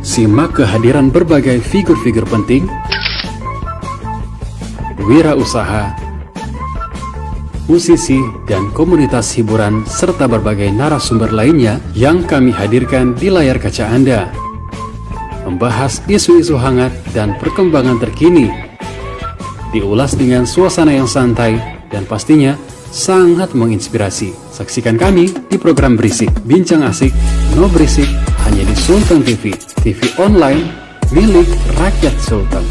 Simak kehadiran berbagai figur-figur penting, wirausaha, musisi, dan komunitas hiburan, serta berbagai narasumber lainnya yang kami hadirkan di layar kaca Anda. Membahas isu-isu hangat dan perkembangan terkini, diulas dengan suasana yang santai dan pastinya sangat menginspirasi. Saksikan kami di program Berisik, Bincang Asik, No Berisik, hanya di Sultan TV, TV online milik rakyat Sultan.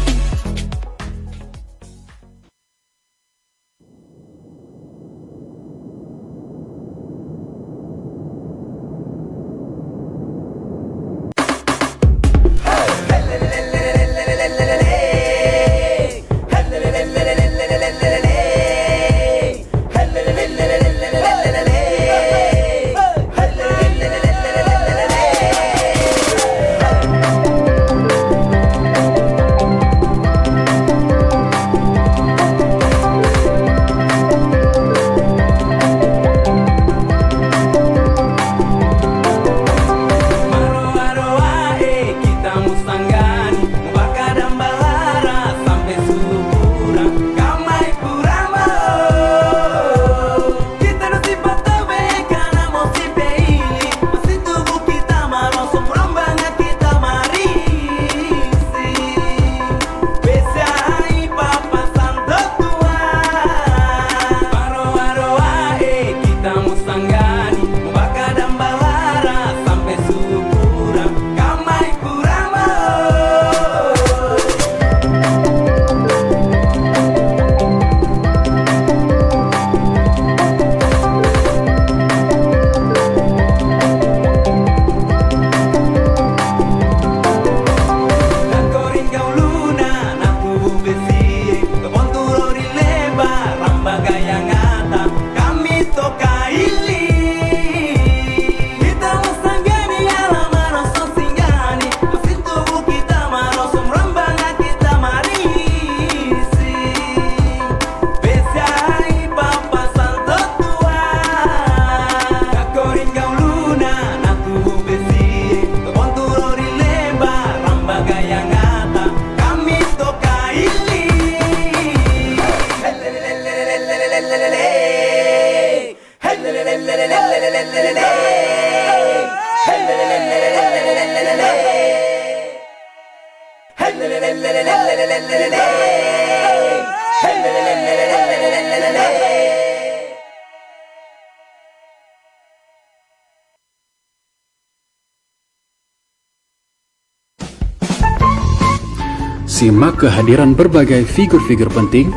Simak kehadiran berbagai figur-figur penting,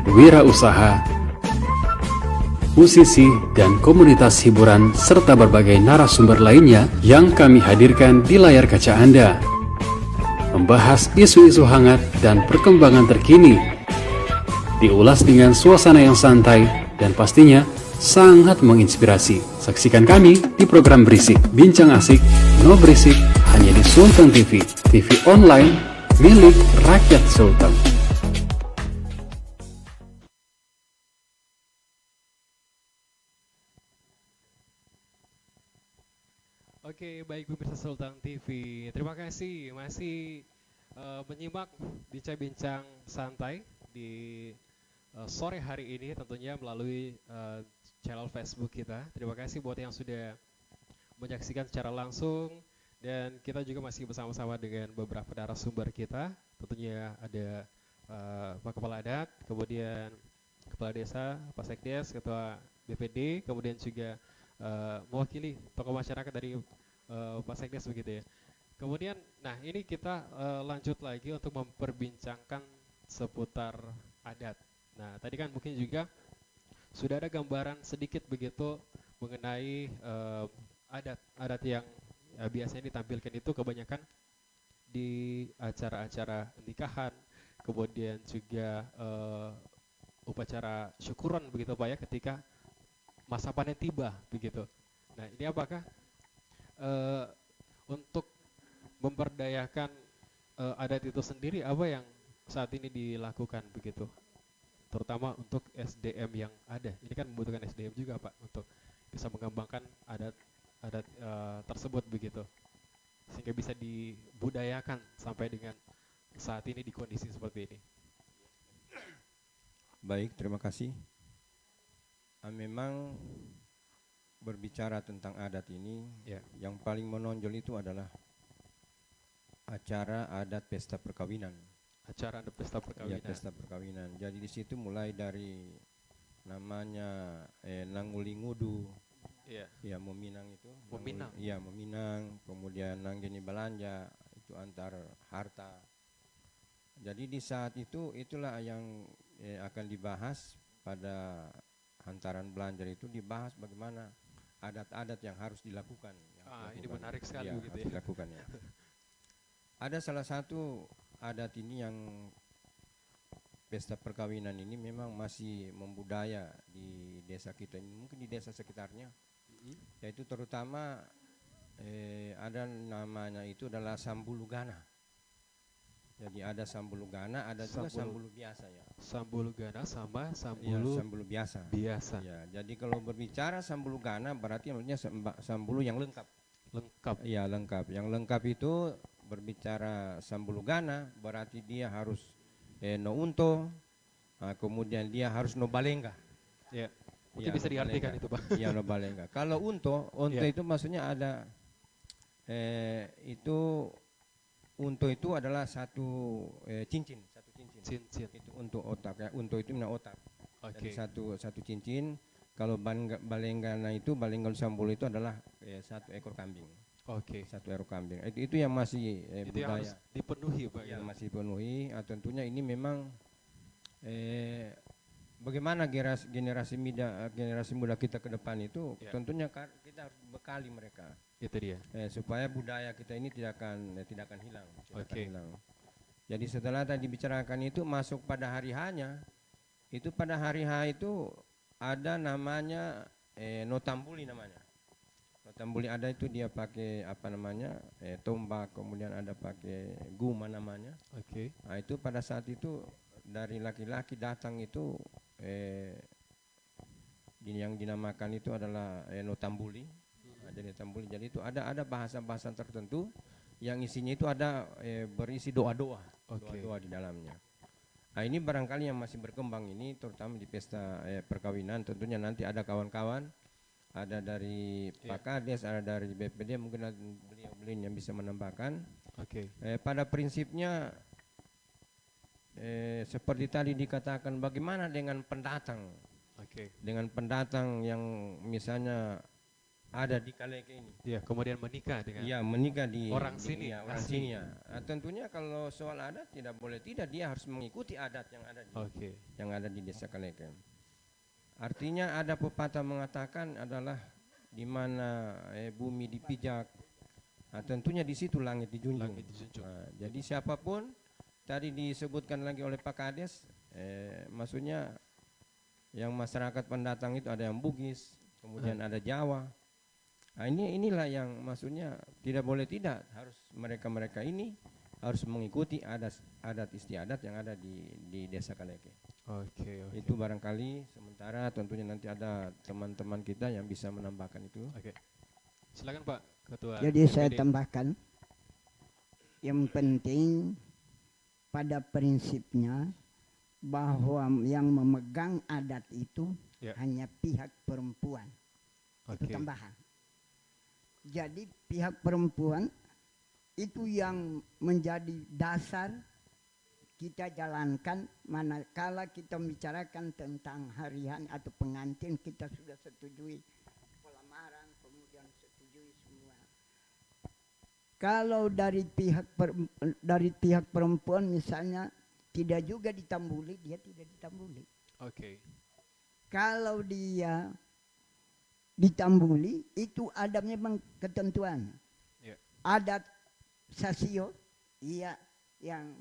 wirausaha, musisi, dan komunitas hiburan, serta berbagai narasumber lainnya yang kami hadirkan di layar kaca Anda. Membahas isu-isu hangat dan perkembangan terkini, diulas dengan suasana yang santai dan pastinya sangat menginspirasi. Saksikan kami di program Berisik, Bincang Asik, No Berisik, hanya di Sultan TV, TV online milik rakyat Sultan. Oke, baik pemirsa Sultan TV, terima kasih masih menyimak bincang-bincang santai di sore hari ini, tentunya melalui channel Facebook kita. Terima kasih buat yang sudah menyaksikan secara langsung Dan kita juga masih bersama-sama dengan beberapa narasumber kita. Tentunya ada Pak Kepala Adat, kemudian Kepala Desa, Pak Sekdes, Ketua BPD, kemudian juga mewakili tokoh masyarakat dari Pak Sekdes begitu ya. Kemudian, nah ini kita lanjut lagi untuk memperbincangkan seputar adat. Nah tadi kan mungkin juga sudah ada gambaran sedikit begitu mengenai adat yang biasanya ditampilkan itu kebanyakan di acara-acara nikahan, kemudian juga upacara syukuran begitu Pak ya, ketika masa panen tiba begitu. Nah ini apakah untuk memberdayakan adat itu sendiri apa yang saat ini dilakukan begitu, terutama untuk SDM yang ada? Ini kan membutuhkan SDM juga Pak untuk bisa mengembangkan adat tersebut begitu, sehingga bisa dibudayakan sampai dengan saat ini di kondisi seperti ini. Baik, terima kasih. Memang berbicara tentang adat ini, yang paling menonjol itu adalah acara adat pesta perkawinan. Acara adat pesta perkawinan. Ya, pesta perkawinan. Jadi di situ mulai dari namanya nangulingudu, ya meminang itu. Meminang. Iya meminang. Kemudian nanggini belanja itu antar harta. Jadi di saat itu itulah yang akan dibahas pada hantaran belanja itu, dibahas bagaimana adat-adat yang harus dilakukan. Ini menarik sekali ya, begitu ya. Dilakukan ya. Ada salah satu adat ini yang pesta perkawinan ini memang masih membudaya di desa kita ini, mungkin di desa sekitarnya, yaitu terutama ada namanya itu adalah sambulugana. Jadi ada sambulugana, ada juga sambulu biasa ya. Sambulugana sama sambulu biasa. Biasa. Ya, jadi kalau berbicara sambulugana berarti maksudnya sambulu yang lengkap. Lengkap. Iya lengkap. Yang lengkap itu berbicara sambulugana berarti dia harus no unto, kemudian dia harus no balenga. Ya. Mungkin bisa diartikan itu Pak. Iya no balenga. Kalau unto itu maksudnya ada unto itu adalah satu cincin. Cincin. Itu untuk otak ya. Unto itu mina otak. Oke. Jadi satu cincin. Kalau balenggana itu, balenggan sambul itu adalah satu ekor kambing. Oke. Satu ekor kambing. Itu yang masih itu budaya. yang harus dipenuhi Pak. Yang masih dipenuhi. Tentunya ini memang bagaimana generasi muda kita ke depan itu, tentunya kita harus bekali mereka. Itu dia. Supaya budaya kita ini tidak akan hilang. Oke. Jadi setelah tadi dibicarakan itu masuk pada hari H-nya, itu pada hari H itu ada namanya notambuli namanya. Notambuli ada itu dia pakai apa namanya tombak, kemudian ada pakai guma namanya. Oke. Nah itu pada saat itu dari laki-laki datang itu yang dinamakan itu adalah notambuli. Jadi tambuli. Jadi itu ada bahasa-bahasa tertentu yang isinya itu ada berisi doa-doa, doa-doa di dalamnya. Nah ini barangkali yang masih berkembang ini, terutama di pesta perkawinan. Tentunya nanti ada kawan-kawan, ada dari Pak Kades, ada dari BPD, mungkin beliau yang bisa menambahkan. Pada prinsipnya seperti tadi dikatakan, bagaimana dengan pendatang? Dengan pendatang yang misalnya ada di Kaleke ini. Ya, kemudian menikah dengan. Ya, menikah di orang sini. Orang sini ya. Tentunya kalau soal adat tidak boleh tidak, dia harus mengikuti adat yang ada di desa Kaleke. Artinya ada pepatah mengatakan adalah di mana bumi dipijak, tentunya di situ langit dijunjung. Jadi siapapun tadi disebutkan lagi oleh Pak Kades, maksudnya yang masyarakat pendatang itu ada yang Bugis, kemudian ada Jawa. Nah, inilah yang maksudnya tidak boleh tidak, harus mereka ini harus mengikuti adat istiadat yang ada di desa Kaleke. Itu barangkali sementara, tentunya nanti ada teman-teman kita yang bisa menambahkan itu. Silakan Pak Ketua. Jadi saya tambahkan, yang penting pada prinsipnya bahwa yang memegang adat itu hanya pihak perempuan. Itu tambahan. Jadi pihak perempuan itu yang menjadi dasar kita jalankan manakala kita membicarakan tentang harian atau pengantin, kita sudah setujui pelamaran, kemudian setujui semua. Kalau dari pihak perempuan misalnya tidak juga ditambuli, dia tidak ditambuli. Oke. Kalau dia ditambuli, itu ada memang ketentuan. Yeah. Adat sasio, iya, yang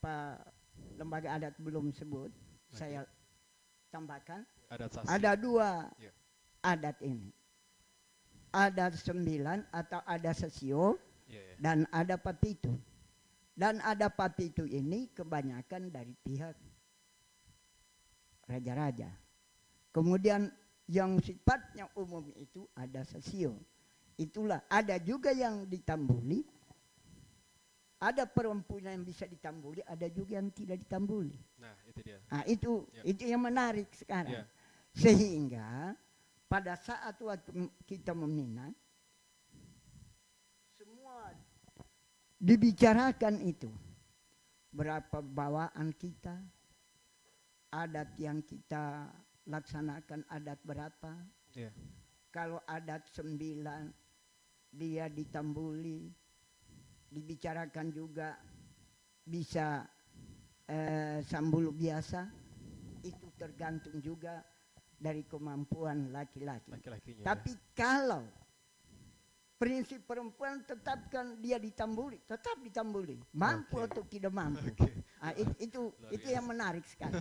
Pak lembaga adat belum sebut, saya tambahkan. Adat sasi. Ada dua Yeah. adat ini. Adat 9 atau adat sasio, Yeah. dan ada patitu. Dan ada patitu ini kebanyakan dari pihak raja-raja. Kemudian yang sifatnya umum itu ada sasio. Itulah ada juga yang ditambuli. Ada perempuan yang bisa ditambuli, ada juga yang tidak ditambuli. Nah, itu dia. Nah, itu yang menarik sekarang. Yeah. Sehingga pada saat waktu kita meminat, semua dibicarakan itu. Berapa bawaan kita, adat yang kita laksanakan adat berapa. Yeah. Kalau adat 9 dia ditambuli, dibicarakan juga bisa sambulu biasa, itu tergantung juga dari kemampuan laki-laki. Laki-lakinya. Tapi kalau prinsip perempuan tetapkan dia ditambuli, tetap ditambuli, mampu atau tidak mampu. Itu yang menarik sekali.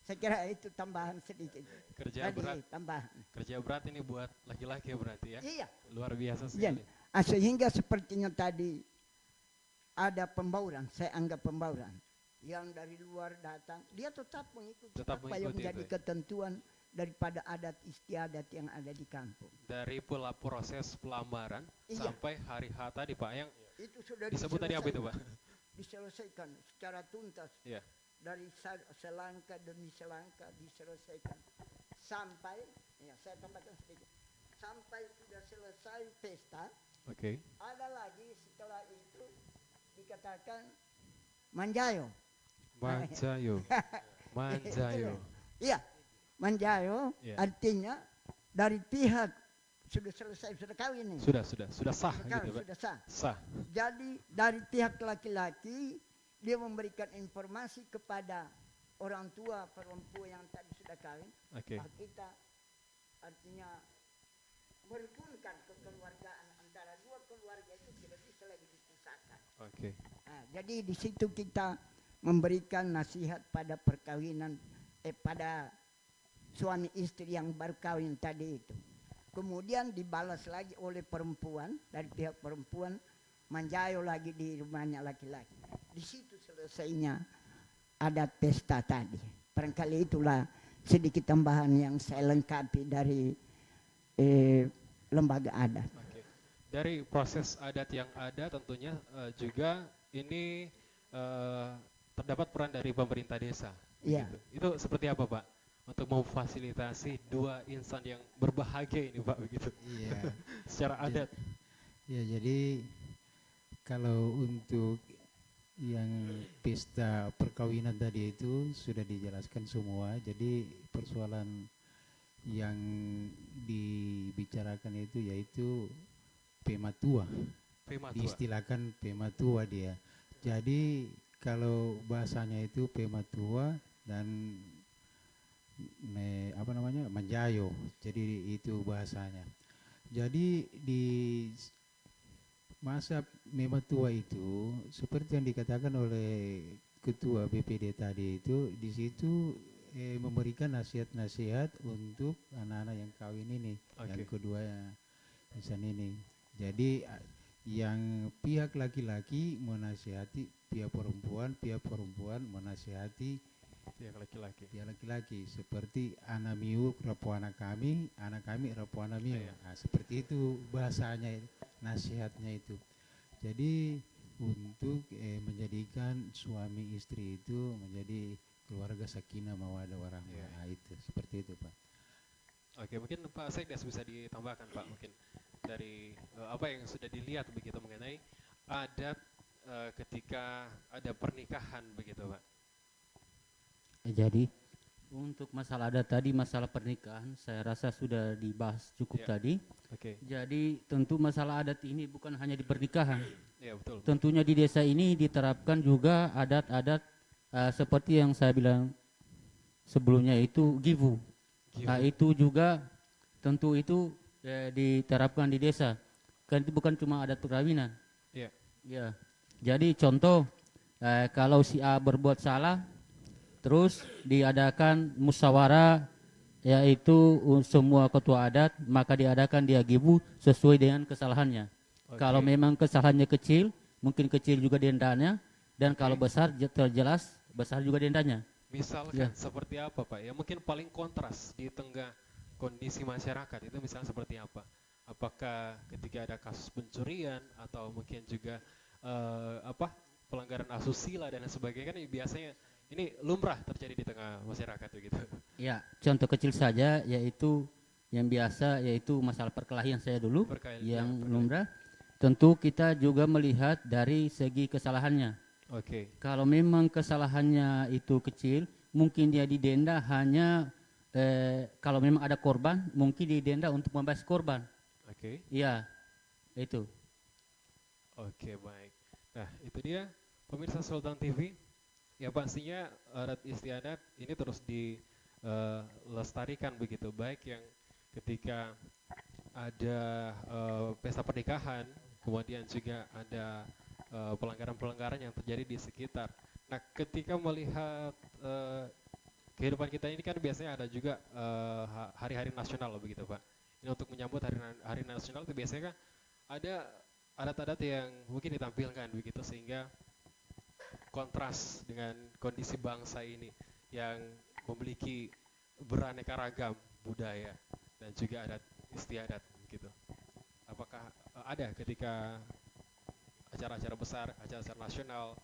Saya kira itu tambahan sedikit. Kerja berat. Tambahan. Kerja berat ini buat laki-laki berarti ya. Iya. Luar biasa Iya. sekali. Sehingga sepertinya tadi ada pembauran, saya anggap pembauran. Yang dari luar datang, dia tetap mengikuti apa yang menjadi ketentuan daripada adat istiadat yang ada di kampung. Dari pula proses pelamaran sampai hari H tadi Pak, yang itu sudah disebut tadi apa itu Pak? Diselesaikan secara tuntas. Iya. Dari selangkah demi selangkah diselesaikan. Sampai, ya saya tambahkan sedikit. Sampai sudah selesai pesta. Oke. Ada lagi setelah itu dikatakan manjayo. Manjayo. Manjayo. Iya, manjayo artinya dari pihak sudah selesai, sudah kawin nih. Sudah sah gitu Pak. Sudah sah. Sah. Jadi dari pihak laki-laki dia memberikan informasi kepada orang tua perempuan yang tadi sudah kawin. Oke. Kita artinya merukunkan kekeluargaan antara dua keluarga itu tidak bisa lagi dipisahkan. Oke. Nah, jadi di situ kita memberikan nasihat pada perkawinan, pada suami istri yang baru kawin tadi itu. Kemudian dibalas lagi oleh perempuan, dari pihak perempuan, manjayo lagi di rumahnya laki-laki. Di situ selesainya adat pesta tadi. Barangkali itulah sedikit tambahan yang saya lengkapi dari lembaga adat. Oke. Dari proses adat yang ada tentunya juga ini terdapat peran dari pemerintah desa. Iya. Gitu. Itu seperti apa Pak? Untuk memfasilitasi dua insan yang berbahagia ini Pak begitu. Iya. Secara adat. Ya, jadi kalau untuk yang pesta perkawinan tadi itu sudah dijelaskan semua. Jadi persoalan yang dibicarakan itu yaitu pematua. Diistilahkan pematua dia. Jadi kalau bahasanya itu pematua dan manjayo. Jadi itu bahasanya. Jadi di masa mematua itu seperti yang dikatakan oleh ketua BPD tadi itu, di situ memberikan nasihat-nasihat untuk anak-anak yang kawin ini, yang kedua insan ini. Jadi yang pihak laki-laki menasihati pihak perempuan menasihati pihak laki-laki, seperti anak miu rapo anak kami rapo anak miu. Nah, seperti itu bahasanya, nasihatnya itu. Jadi untuk menjadikan suami istri itu menjadi keluarga sakinah mawaddah warahmah. Nah, itu seperti itu Pak. Oke, mungkin Pak Sekdes bisa ditambahkan Pak, mungkin dari apa yang sudah dilihat begitu mengenai adat ketika ada pernikahan begitu Pak? Jadi untuk masalah adat tadi, masalah pernikahan, saya rasa sudah dibahas cukup Ya. tadi. Oke. Jadi tentu masalah adat ini bukan hanya di pernikahan. Ya betul. Tentunya di desa ini diterapkan juga adat-adat seperti yang saya bilang sebelumnya itu givu. Nah, itu juga tentu itu diterapkan di desa. Kan itu bukan cuma adat perkawinan. Iya. Ya. Jadi contoh kalau si A berbuat salah, terus diadakan musyawarah, yaitu semua ketua adat, maka diadakan dia gibu sesuai dengan kesalahannya. Oke. Kalau memang kesalahannya kecil, mungkin kecil juga dendanya, dan kalau besar terjelas besar juga dendanya. Misalkan Ya. seperti apa Pak? Ya mungkin paling kontras di tengah kondisi masyarakat itu misalnya seperti apa? Apakah ketika ada kasus pencurian atau mungkin juga pelanggaran asusila dan sebagainya, kan biasanya ini lumrah terjadi di tengah masyarakat begitu. Ya, contoh kecil saja yaitu yang biasa yaitu masalah perkelahian saya dulu yang lumrah. Tentu kita juga melihat dari segi kesalahannya. Oke. Kalau memang kesalahannya itu kecil, mungkin dia didenda hanya kalau memang ada korban, mungkin didenda untuk membayar korban. Oke. Iya, itu. Oke, baik. Nah, itu dia pemirsa Sultan TV. Ya pastinya adat istiadat ini terus dilestarikan begitu, baik yang ketika ada pesta pernikahan, kemudian juga ada pelanggaran-pelanggaran yang terjadi di sekitar. Nah, ketika melihat kehidupan kita ini kan biasanya ada juga hari-hari nasional begitu Pak. Ini untuk menyambut hari nasional itu biasanya kan ada adat-adat yang mungkin ditampilkan begitu sehingga kontras dengan kondisi bangsa ini yang memiliki beraneka ragam budaya dan juga adat istiadat gitu. Apakah ada ketika acara-acara besar, acara-acara nasional,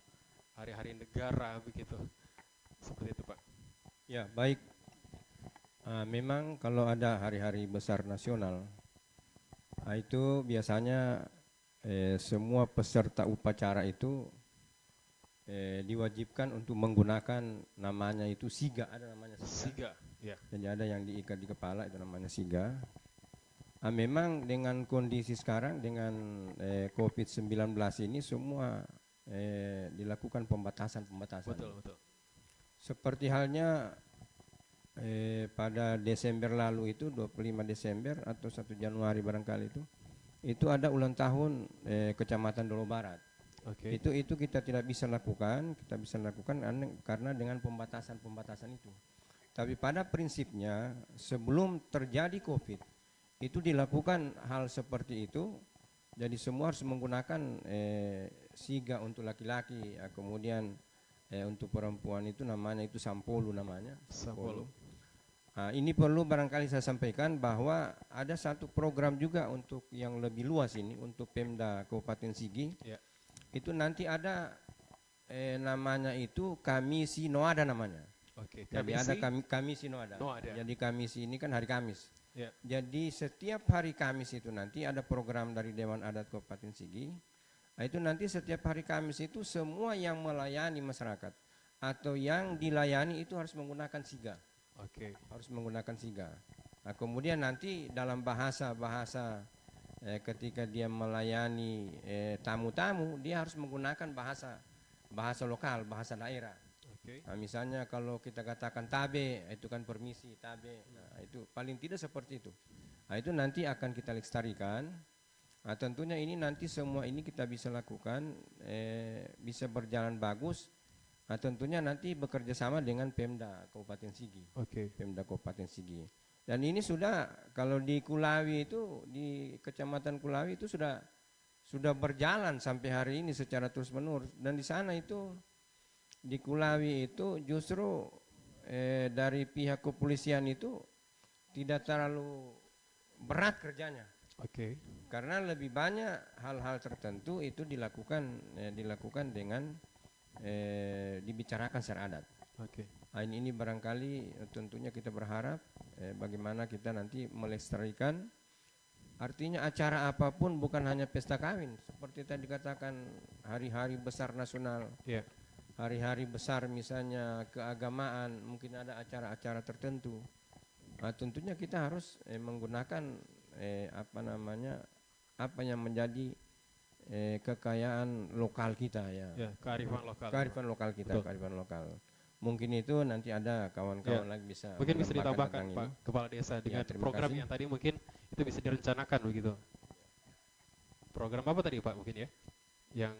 hari-hari negara begitu, seperti itu Pak? Ya, baik. Memang kalau ada hari-hari besar nasional, itu biasanya semua peserta upacara itu diwajibkan untuk menggunakan namanya itu siga, ada namanya siga. Ya. Jadi ada yang diikat di kepala itu namanya siga. Memang dengan kondisi sekarang dengan COVID-19 ini semua dilakukan pembatasan. Betul. Seperti halnya pada Desember lalu itu 25 Desember atau 1 Januari barangkali itu ada ulang tahun Kecamatan Dolo Barat. Oke. Itu kita tidak bisa lakukan, karena dengan pembatasan itu. Tapi pada prinsipnya sebelum terjadi COVID itu dilakukan hal seperti itu. Jadi semua harus menggunakan siga untuk laki-laki, kemudian untuk perempuan itu namanya itu sampolu namanya. Sampolu. Ini perlu barangkali saya sampaikan bahwa ada satu program juga untuk yang lebih luas ini untuk Pemda Kabupaten Sigi. Ya. Itu nanti ada namanya itu Kamisi Noada namanya. Oke. Jadi ada Kamisi Noada. Jadi Kamisi ini kan hari Kamis. Ya. Jadi setiap hari Kamis itu nanti ada program dari Dewan Adat Kabupaten Sigi. Itu nanti setiap hari Kamis itu semua yang melayani masyarakat atau yang dilayani itu harus menggunakan siga. Oke. Harus menggunakan siga. Nah, kemudian nanti dalam bahasa ketika dia melayani tamu-tamu, dia harus menggunakan bahasa lokal, bahasa daerah. Oke. Nah, misalnya kalau kita katakan tabe, itu kan permisi, tabe. Nah, itu paling tidak seperti itu. Nah, itu nanti akan kita lestarikan. Nah, tentunya ini nanti semua ini kita bisa lakukan, bisa berjalan bagus. Nah, tentunya nanti bekerja sama dengan Pemda Kabupaten Sigi. Oke. Pemda Kabupaten Sigi. Dan ini sudah kalau di Kulawi itu, di Kecamatan Kulawi itu sudah berjalan sampai hari ini secara terus-menerus. Dan di sana itu di Kulawi itu justru dari pihak kepolisian itu tidak terlalu berat kerjanya. Oke. Karena lebih banyak hal-hal tertentu itu dilakukan dengan dibicarakan secara adat. Oke. Nah, ini barangkali tentunya kita berharap bagaimana kita nanti melestarikan Artinya acara apapun bukan hanya pesta kawin, seperti tadi dikatakan hari-hari besar nasional, Ya. hari-hari besar misalnya keagamaan, mungkin ada acara-acara tertentu. Nah, tentunya kita harus menggunakan apa yang menjadi kekayaan lokal kita ya. Ya, kearifan lokal. Kearifan lokal kita, Betul. kearifan lokal. Mungkin itu nanti ada kawan-kawan lagi bisa Mungkin bisa menambahkan ditambahkan tentang Pak ini. Kepala Desa dengan terima program kasih. yang tadi mungkin itu bisa direncanakan begitu. Program apa tadi Pak mungkin ya? Yang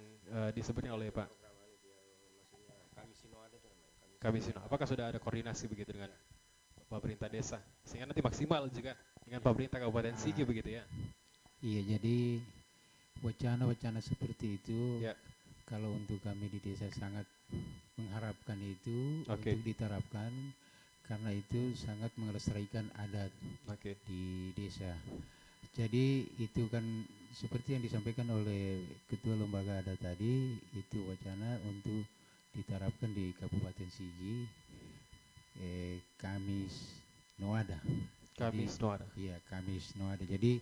disebutnya oleh Pak Kamisino. Apakah sudah ada koordinasi begitu dengan pemerintah desa sehingga nanti maksimal juga dengan pemerintah Kabupaten Sigi begitu ya? Iya, jadi wacana-wacana seperti itu Ya. kalau untuk kami di desa sangat mengharapkan itu Oke. untuk diterapkan karena itu sangat melestarikan adat Oke. di desa. Jadi itu kan seperti yang disampaikan oleh Ketua Lembaga Adat tadi, itu wacana untuk diterapkan di Kabupaten Sigi, Kamis Noada. Kamis Noada. Iya, Kamis Noada. Jadi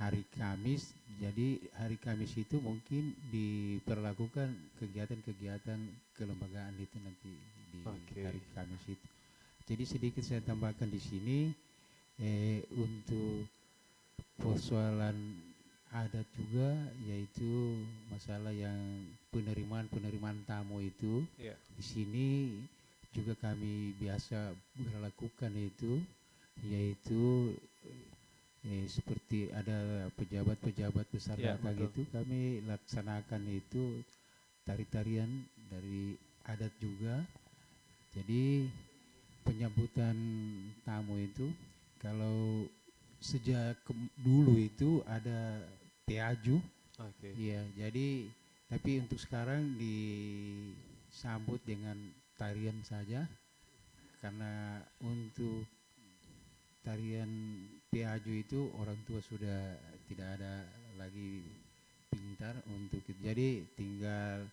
hari Kamis, jadi hari Kamis itu mungkin diperlakukan kegiatan-kegiatan kelembagaan itu nanti di Oke. hari Kamis itu. Jadi sedikit saya tambahkan di sini untuk persoalan adat juga, yaitu masalah yang penerimaan tamu itu. Iya. Di sini juga kami biasa berlakukan itu, yaitu seperti ada pejabat-pejabat besar Ya, datang betul. itu, kami laksanakan itu tari-tarian dari adat juga. Jadi penyambutan tamu itu kalau sejak dulu itu ada teaju, Oke. iya. Jadi tapi untuk sekarang disambut dengan tarian saja, karena untuk tarian teaju itu orang tua sudah tidak ada lagi pintar untuk itu. Jadi tinggal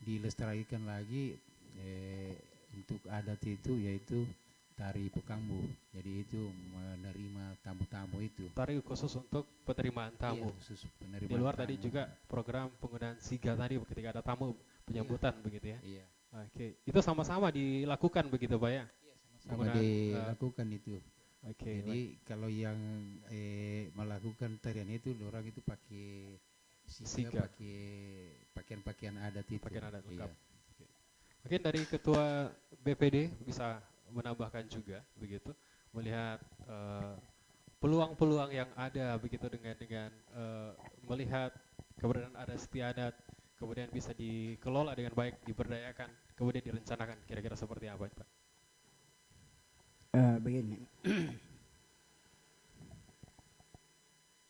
dilestarikan lagi untuk adat itu, yaitu tari Pekambu. Jadi itu menerima tamu-tamu itu. Tari khusus untuk penerimaan tamu. Iya, khusus Di penerimaan luar tamu. tadi juga program penggunaan siga tadi ketika ada tamu penyambutan begitu ya. Iya, Oke. Itu sama-sama dilakukan begitu Pak ya? sama Penggunaan, dilakukan itu. Oke. Jadi kalau yang melakukan tarian itu, orang itu pakai Siga. pakai pakaian-pakaian adat itu. Pakaian adat lengkap. Iya. Mungkin dari Ketua BPD bisa menambahkan juga begitu, melihat peluang-peluang yang ada begitu dengan melihat keberadaan adat istiadat, kemudian bisa dikelola dengan baik, diberdayakan, kemudian direncanakan, kira-kira seperti apa Pak? Begini,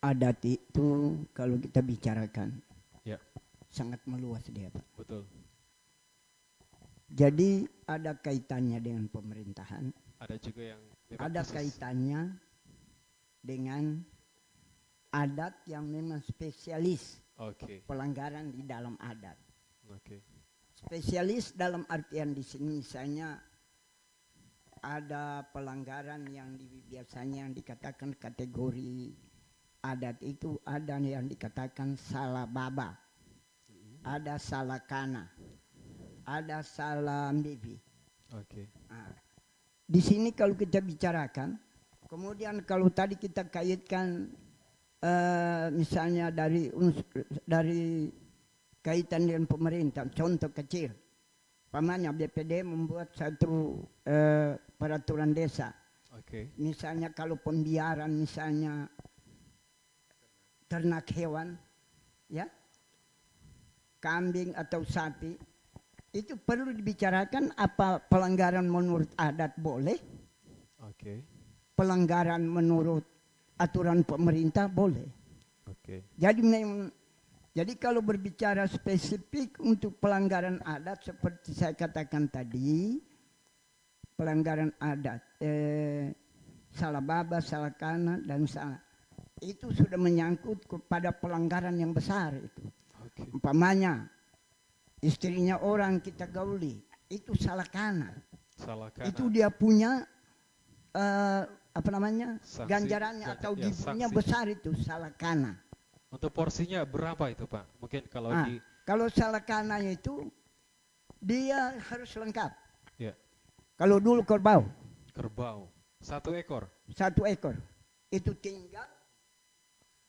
adat itu kalau kita bicarakan Ya. sangat meluas dia, Pak. Betul. Jadi ada kaitannya dengan pemerintahan, Ada juga yang memang ada khusus. kaitannya dengan adat yang memang spesialis Oke. pelanggaran di dalam adat. Oke. Spesialis dalam artian di sini misalnya ada pelanggaran yang biasanya yang dikatakan kategori adat itu, ada yang dikatakan salah baba, ada salah kana, ada salah mbibi. Oke. Nah, di sini kalau kita bicarakan, kemudian kalau tadi kita kaitkan misalnya dari kaitan dengan pemerintah, contoh kecil, pamannya BPD membuat satu peraturan desa. Oke. Misalnya kalau pembiaran, misalnya ternak hewan, ya, kambing atau sapi, itu perlu dibicarakan apa pelanggaran menurut adat boleh, Oke. pelanggaran menurut aturan pemerintah boleh. Oke. Jadi kalau berbicara spesifik untuk pelanggaran adat seperti saya katakan tadi, pelanggaran adat, salah baba, salah kana, dan salah, itu sudah menyangkut kepada pelanggaran yang besar itu. Oke. Umpamanya istrinya orang kita gauli, itu salah kana. Salah kanan. Itu dia punya apa namanya, Sanksi, ganjarannya atau ya, gibunya sanksi. besar itu salakana. Untuk porsinya berapa itu Pak? Mungkin kalau Ah, di kalau salakana itu dia harus lengkap. ya, Kalau dulu kerbau kerbau 1 ekor. 1 ekor itu tinggal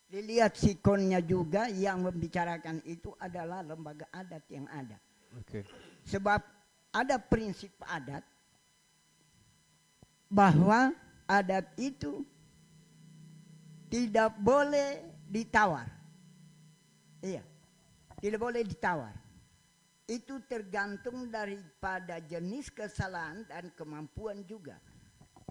dilihat sikonnya juga, yang membicarakan itu adalah lembaga adat yang ada. Oke. Sebab ada prinsip adat bahwa adat itu tidak boleh ditawar. Iya, tidak boleh ditawar. Itu tergantung daripada jenis kesalahan dan kemampuan juga.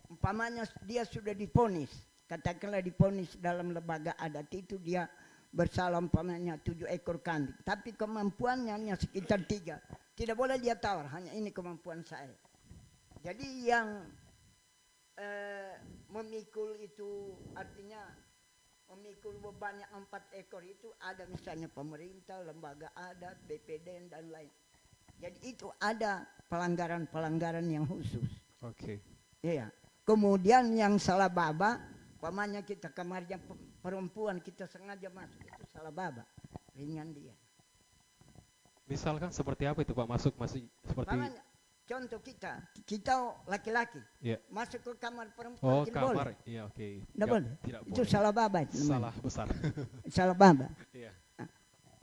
Umpamanya dia sudah divonis, katakanlah divonis dalam lembaga adat itu dia bersalah umpamanya 7 ekor kambing, tapi kemampuannya hanya sekitar 3. Tidak boleh dia tawar, hanya ini kemampuan saya. Jadi yang memikul itu artinya memikul beban yang 4 ekor itu ada misalnya pemerintah, lembaga adat, BPD dan lain. Jadi itu ada pelanggaran-pelanggaran yang khusus. Oke. Iya. Kemudian yang salah baba, umpamanya kita kamarnya perempuan kita sengaja masuk, itu salah baba, ringan dia. Misalkan seperti apa itu Pak? Masih seperti Umpamanya, contoh kita laki-laki ya. masuk ke kamar perempuan Oh, tidak boleh. kamar. Iya, oke. Tidak Ya, boleh. Tidak Itu boleh. salah baba itu namanya. Salah besar. Salah baba. Iya.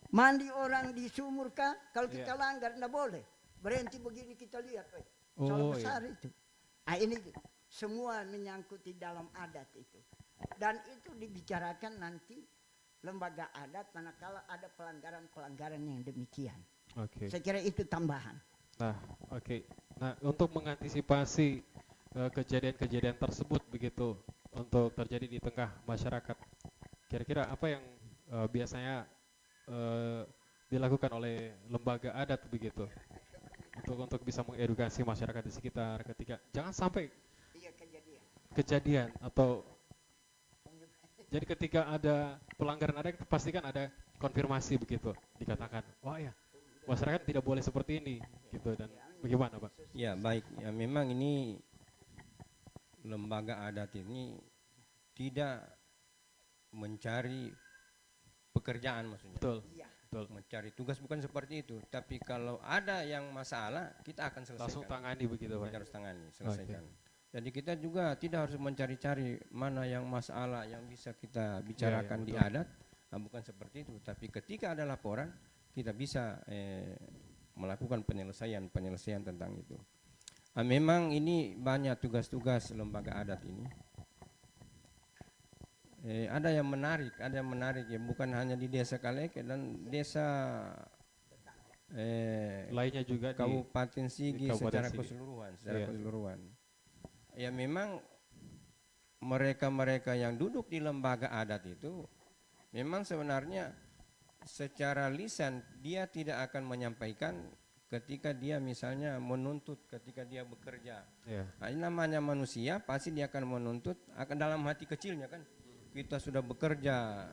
Mandi orang di sumur kah? Kalau kita Iya. langgar tidak boleh. Berhenti begini kita lihat, salah Oh, besar itu. Ah, ini semua menyangkuti dalam adat itu. Dan itu dibicarakan nanti lembaga adat manakala ada pelanggaran-pelanggaran yang demikian. Oke. Saya kira itu tambahan. Nah, oke. Nah, untuk mengantisipasi kejadian-kejadian tersebut begitu untuk terjadi di tengah masyarakat, kira-kira apa yang biasanya dilakukan oleh lembaga adat begitu untuk bisa mengedukasi masyarakat di sekitar ketika jangan sampai Iya, kejadian. kejadian atau jadi ketika ada pelanggaran adat pastikan ada konfirmasi begitu, dikatakan wah ya masyarakat tidak boleh seperti ini gitu, dan bagaimana Pak? Ya baik, ya memang ini lembaga adat ini tidak mencari pekerjaan maksudnya. Betul. Iya. Betul. Mencari tugas bukan seperti itu, tapi kalau ada yang masalah kita akan selesaikan. Langsung tangani begitu Pak. Kita harus tangani, selesaikan. Jadi kita juga tidak harus mencari-cari mana yang masalah yang bisa kita bicarakan di betul. adat, bukan seperti itu. Tapi ketika ada laporan, kita bisa melakukan penyelesaian tentang itu. Memang ini banyak tugas-tugas lembaga adat ini. Ada yang menarik ya, bukan hanya di desa Kaleke dan desa Lainnya juga Kabupaten Sigi Kabupaten secara Sigi. keseluruhan, Iya. keseluruhan. Ya memang mereka yang duduk di lembaga adat itu memang sebenarnya secara lisan dia tidak akan menyampaikan ketika dia misalnya menuntut ketika dia bekerja. ya. Nah, ini namanya manusia, pasti dia akan menuntut akan dalam hati kecilnya kan. Kita sudah bekerja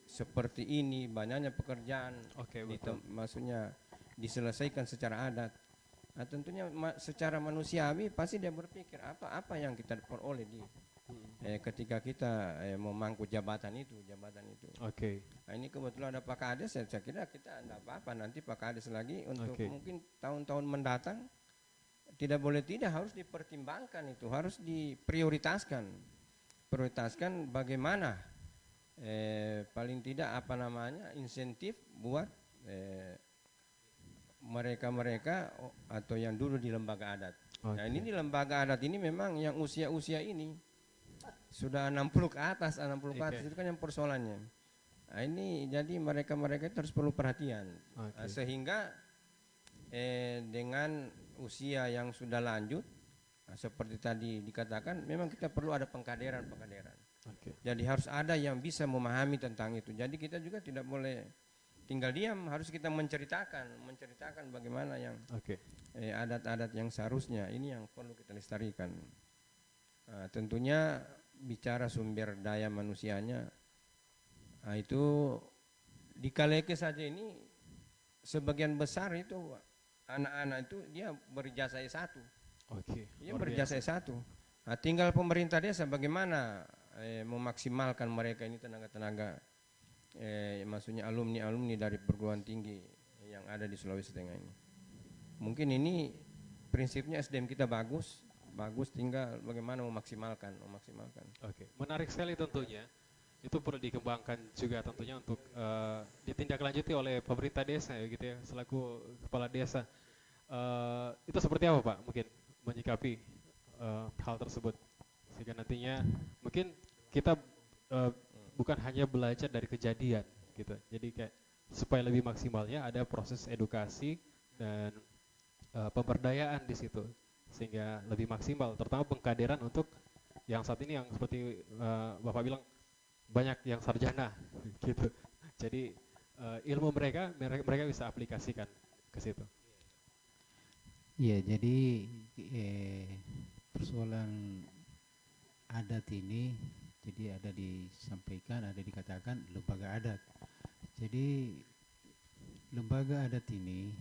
seperti ini, banyaknya pekerjaan, Oke, betul. maksudnya diselesaikan secara adat. Nah, tentunya secara manusiawi pasti dia berpikir apa yang kita peroleh di ketika kita memangku jabatan itu. Oke. Nah, ini kebetulan ada Pak Kades, saya kira kita tidak apa-apa nanti Pak Kades lagi untuk Oke. mungkin tahun-tahun mendatang tidak boleh tidak harus dipertimbangkan itu, harus diprioritaskan bagaimana paling tidak insentif buat mereka atau yang dulu di lembaga adat. Oke. Nah, ini di lembaga adat ini memang yang usia ini sudah 60 ke atas Oke. itu kan yang persoalannya. Nah, ini jadi mereka itu harus perlu perhatian. Oke. Nah, sehingga dengan usia yang sudah lanjut, seperti tadi dikatakan, memang kita perlu ada pengkaderan. Oke. Jadi harus ada yang bisa memahami tentang itu. Jadi kita juga tidak boleh tinggal diam, harus kita menceritakan bagaimana yang Oke. adat-adat yang seharusnya ini yang perlu kita lestarikan. Nah, tentunya bicara sumber daya manusianya, itu di Kaleke saja ini sebagian besar itu anak-anak itu dia berjasa S1. Oke. Dia luar berjasa biasa. S1. Nah, tinggal pemerintah desa bagaimana memaksimalkan mereka ini tenaga-tenaga, maksudnya alumni-alumni dari perguruan tinggi yang ada di Sulawesi Tengah ini. Mungkin ini prinsipnya SDM kita bagus, tinggal bagaimana memaksimalkan. Oke, menarik sekali tentunya. Itu perlu dikembangkan juga tentunya untuk ditindaklanjuti oleh pemerintah desa ya gitu ya, selaku kepala desa. Itu seperti apa Pak mungkin menyikapi hal tersebut, sehingga nantinya mungkin kita bukan hanya belajar dari kejadian gitu, jadi kayak supaya lebih maksimalnya ada proses edukasi dan pemberdayaan di situ sehingga lebih maksimal, terutama pengkaderan untuk yang saat ini yang seperti Bapak bilang banyak yang sarjana gitu, jadi ilmu mereka bisa aplikasikan ke situ. Iya, jadi persoalan adat ini, jadi ada disampaikan, ada dikatakan lembaga adat. Jadi lembaga adat ini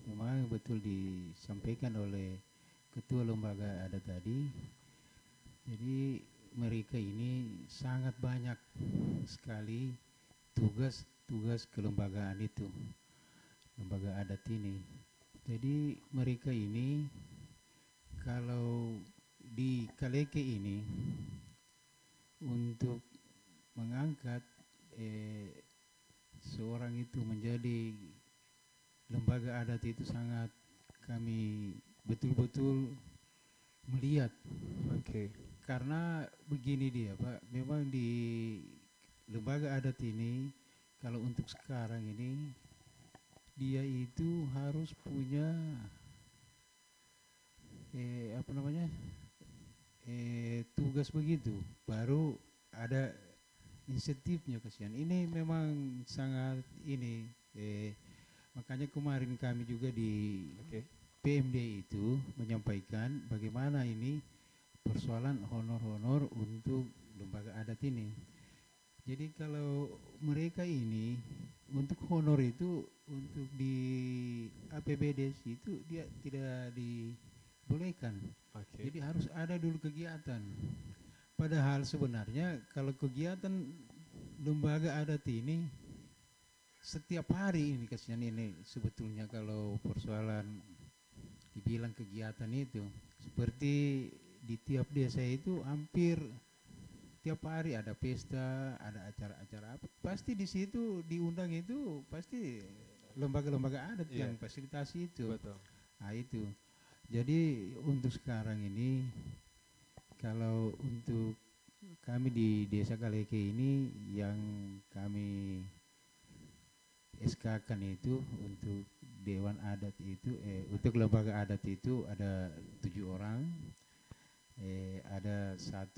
memang betul disampaikan oleh ketua lembaga adat tadi. Jadi mereka ini sangat banyak sekali tugas kelembagaan itu, lembaga adat ini. Jadi mereka ini kalau di Kaleke ini untuk mengangkat seorang itu menjadi lembaga adat itu sangat kami betul-betul melihat. Oke. Karena begini dia Pak, memang di lembaga adat ini kalau untuk sekarang ini dia itu harus punya tugas begitu, baru ada insentifnya. Kasihan ini memang sangat ini makanya kemarin kami juga di PMD itu menyampaikan bagaimana ini persoalan honor-honor untuk lembaga adat ini. Jadi kalau mereka ini untuk honor itu untuk di APBD itu dia tidak dibolehkan. Jadi harus ada dulu kegiatan. Padahal sebenarnya kalau kegiatan lembaga adat ini setiap hari ini, kasihan ini sebetulnya kalau persoalan dibilang kegiatan itu seperti di tiap desa itu hampir tiap hari ada pesta, ada acara-acara apa, pasti di situ diundang itu pasti lembaga-lembaga adat yang fasilitasi itu. Betul. Nah itu. Jadi untuk sekarang ini kalau untuk kami di Desa Kaleke ini yang kami SK-kan itu untuk Dewan Adat itu untuk lembaga adat itu ada 7 orang. Ada 1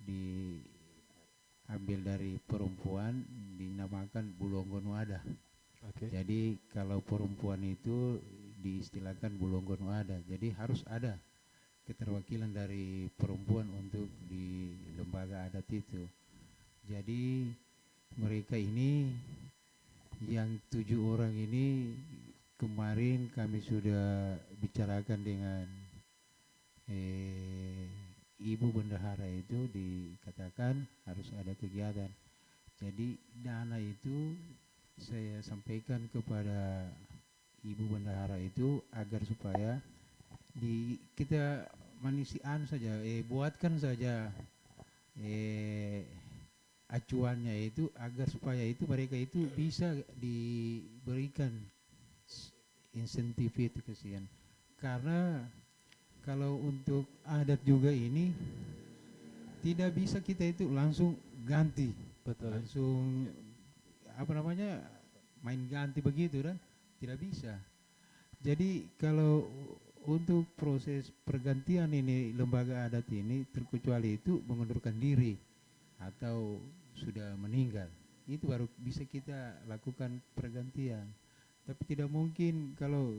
diambil dari perempuan dinamakan Bulonggo Nuada. Jadi kalau perempuan itu diistilahkan Bulonggo Nuada. Jadi harus ada keterwakilan dari perempuan untuk di lembaga adat itu. Jadi mereka ini yang 7 orang ini kemarin kami sudah bicarakan dengan Ibu Bendahara itu dikatakan harus ada kegiatan. Jadi dana itu saya sampaikan kepada Ibu Bendahara itu agar supaya kita manisian saja, buatkan saja acuannya itu agar supaya itu mereka itu bisa diberikan insentif itu kesian. Karena kalau untuk adat juga ini tidak bisa kita itu langsung ganti. Betul. Langsung main ganti begitu kan, tidak bisa. Jadi kalau untuk proses pergantian ini lembaga adat ini terkecuali itu mengundurkan diri atau sudah meninggal, itu baru bisa kita lakukan pergantian. Tapi tidak mungkin kalau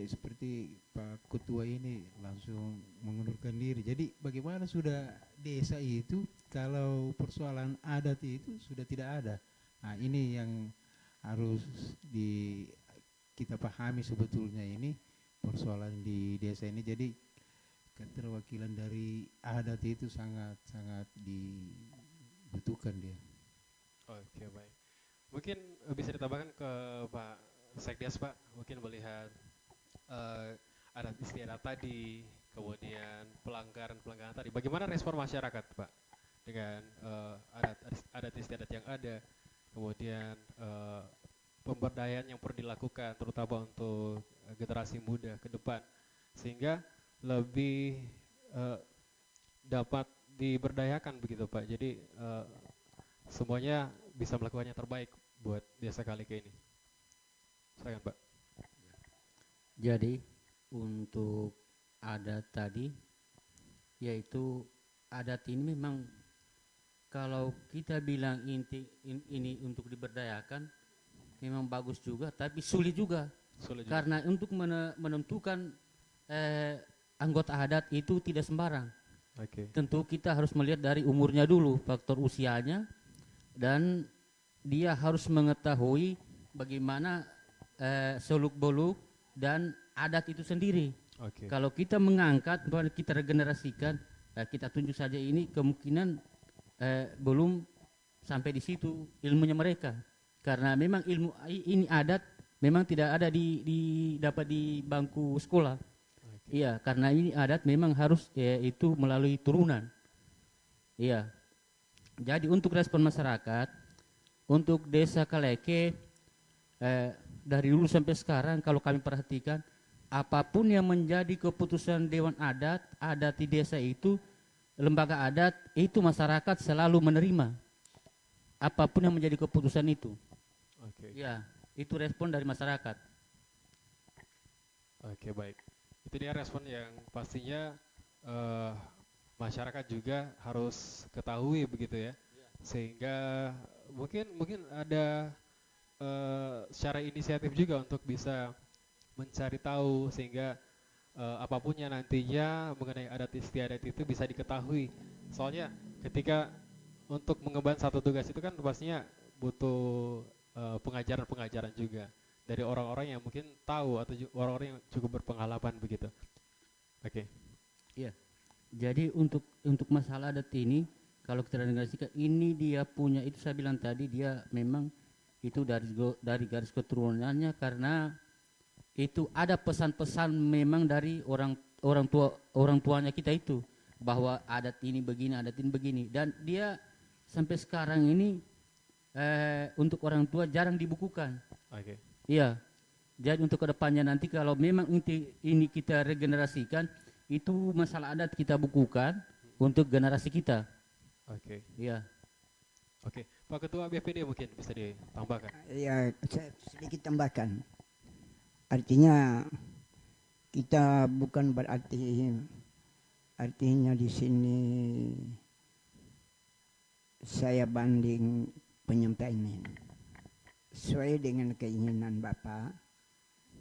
seperti Pak Ketua ini langsung mengundurkan diri. Jadi bagaimana sudah desa itu kalau persoalan adat itu sudah tidak ada. Nah ini yang harus kita pahami sebetulnya ini persoalan di desa ini. Jadi keterwakilan dari adat itu sangat sangat dibutuhkan dia. Oke, baik. Mungkin bisa ditambahkan ke Pak Sekdes, Pak, mungkin melihat adat istiadat tadi, kemudian pelanggaran tadi. Bagaimana respon masyarakat, Pak, dengan adat istiadat yang ada, kemudian pemberdayaan yang perlu dilakukan, terutama untuk generasi muda ke depan, sehingga lebih dapat diberdayakan begitu, Pak. Jadi semuanya bisa melakukan yang terbaik buat desa Kalike ini. Silakan, Pak. Jadi untuk adat tadi, yaitu adat ini memang kalau kita bilang ini untuk diberdayakan, memang bagus juga, tapi sulit juga. Karena untuk menentukan anggota adat itu tidak sembarang. Tentu kita harus melihat dari umurnya dulu, faktor usianya, dan dia harus mengetahui bagaimana seluk-beluk dan adat itu sendiri. Kalau kita mengangkat, kita regenerasikan, kita tunjuk saja ini kemungkinan belum sampai di situ ilmunya mereka. Karena memang ilmu ini adat memang tidak ada dapat di bangku sekolah. Iya, karena ini adat memang harus itu melalui turunan. Iya. Jadi untuk respon masyarakat, untuk desa Kaleke dari dulu sampai sekarang kalau kami perhatikan, apapun yang menjadi keputusan Dewan Adat di desa itu, lembaga adat itu masyarakat selalu menerima. Apapun yang menjadi keputusan itu. Ya, itu respon dari masyarakat. Oke, baik. Itu dia respon yang pastinya masyarakat juga harus ketahui begitu ya. Sehingga mungkin ada secara inisiatif juga untuk bisa mencari tahu, sehingga apapun yang nantinya mengenai adat istiadat itu bisa diketahui. Soalnya ketika untuk mengemban satu tugas itu kan pastinya butuh pengajaran-pengajaran juga dari orang-orang yang mungkin tahu atau orang-orang yang cukup berpengalaman begitu. Oke. Iya. Jadi untuk masalah adat ini, kalau kita regenerasikan, ini dia punya, itu saya bilang tadi, dia memang itu dari garis keturunannya, karena itu ada pesan-pesan memang dari orang tuanya kita itu, bahwa adat ini begini, dan dia sampai sekarang ini untuk orang tua jarang dibukukan. Iya. Jadi untuk kedepannya nanti kalau memang ini kita regenerasikan, itu masalah adat kita bukukan untuk generasi kita. Iya. Pak Ketua BPD mungkin bisa ditambahkan. Ya, saya sedikit tambahkan. Artinya kita bukan berarti artinya di sini saya banding penyampaian ini sesuai dengan keinginan Bapak.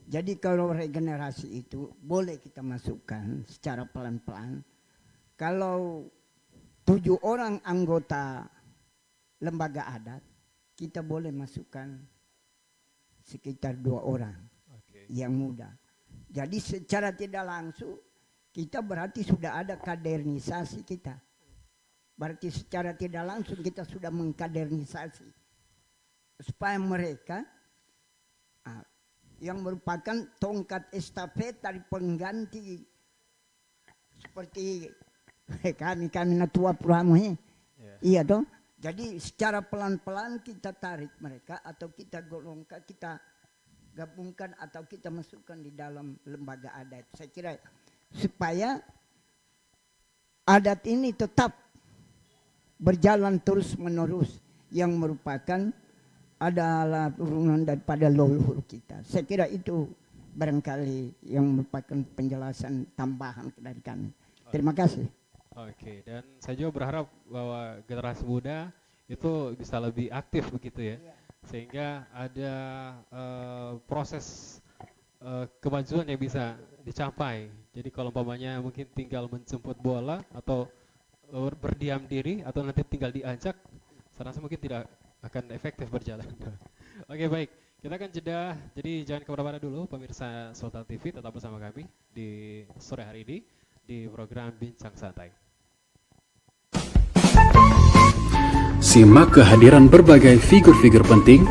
Jadi kalau regenerasi itu boleh kita masukkan secara pelan-pelan. Kalau 7 orang anggota lembaga adat, kita boleh masukkan sekitar 2 orang yang muda. Jadi secara tidak langsung kita berarti sudah ada kaderisasi kita. Berarti secara tidak langsung kita sudah mengkaderisasi supaya mereka yang merupakan tongkat estafet dari pengganti seperti kami natua Puramu ini. Iya dong. Jadi secara pelan-pelan kita tarik mereka atau kita golongkan, kita gabungkan atau kita masukkan di dalam lembaga adat. Saya kira supaya adat ini tetap berjalan terus-menerus yang merupakan adalah turunan daripada leluhur kita. Saya kira itu barangkali yang merupakan penjelasan tambahan dari kami. Terima kasih. Dan saya juga berharap bahwa generasi muda itu bisa lebih aktif begitu ya, sehingga ada proses kemajuan yang bisa dicapai. Jadi kalau umpamanya mungkin tinggal menjemput bola atau berdiam diri atau nanti tinggal diajak, saya rasa mungkin tidak akan efektif berjalan. Oke, baik, kita akan jeda. Jadi jangan kemana-mana dulu pemirsa Sultan TV, tetap bersama kami di sore hari ini. di program Bincang Santai. Simak kehadiran berbagai figur-figur penting,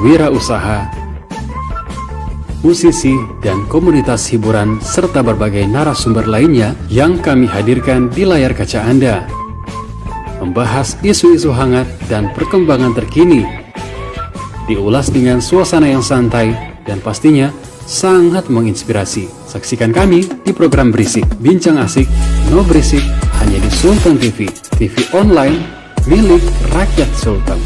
wirausaha, musisi, dan komunitas hiburan, serta berbagai narasumber lainnya yang kami hadirkan di layar kaca Anda. Membahas isu-isu hangat dan perkembangan terkini, diulas dengan suasana yang santai dan pastinya sangat menginspirasi. Saksikan kami di program Berisik, Bincang Asik, No Berisik, hanya di Sultan TV, TV online milik rakyat Sultan.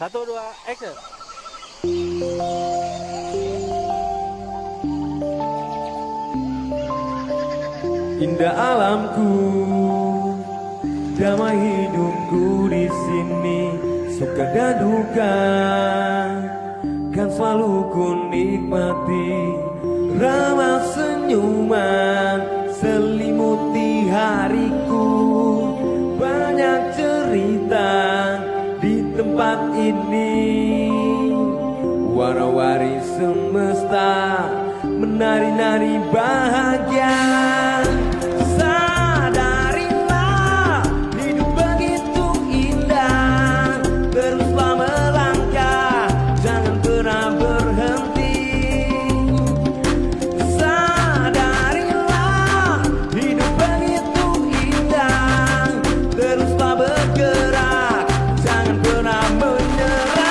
Satu, dua, action. Indah alamku, damai hidupku di sini, suka dan duka kan selalu ku nikmati. Ramah senyuman selimuti hariku, banyak cerita di tempat ini. Warawari semesta menari-nari bahagia. Sadarilah hidup begitu indah, teruslah melangkah, jangan pernah berhenti. Sadarilah hidup begitu indah, teruslah bergerak, jangan pernah menyerah.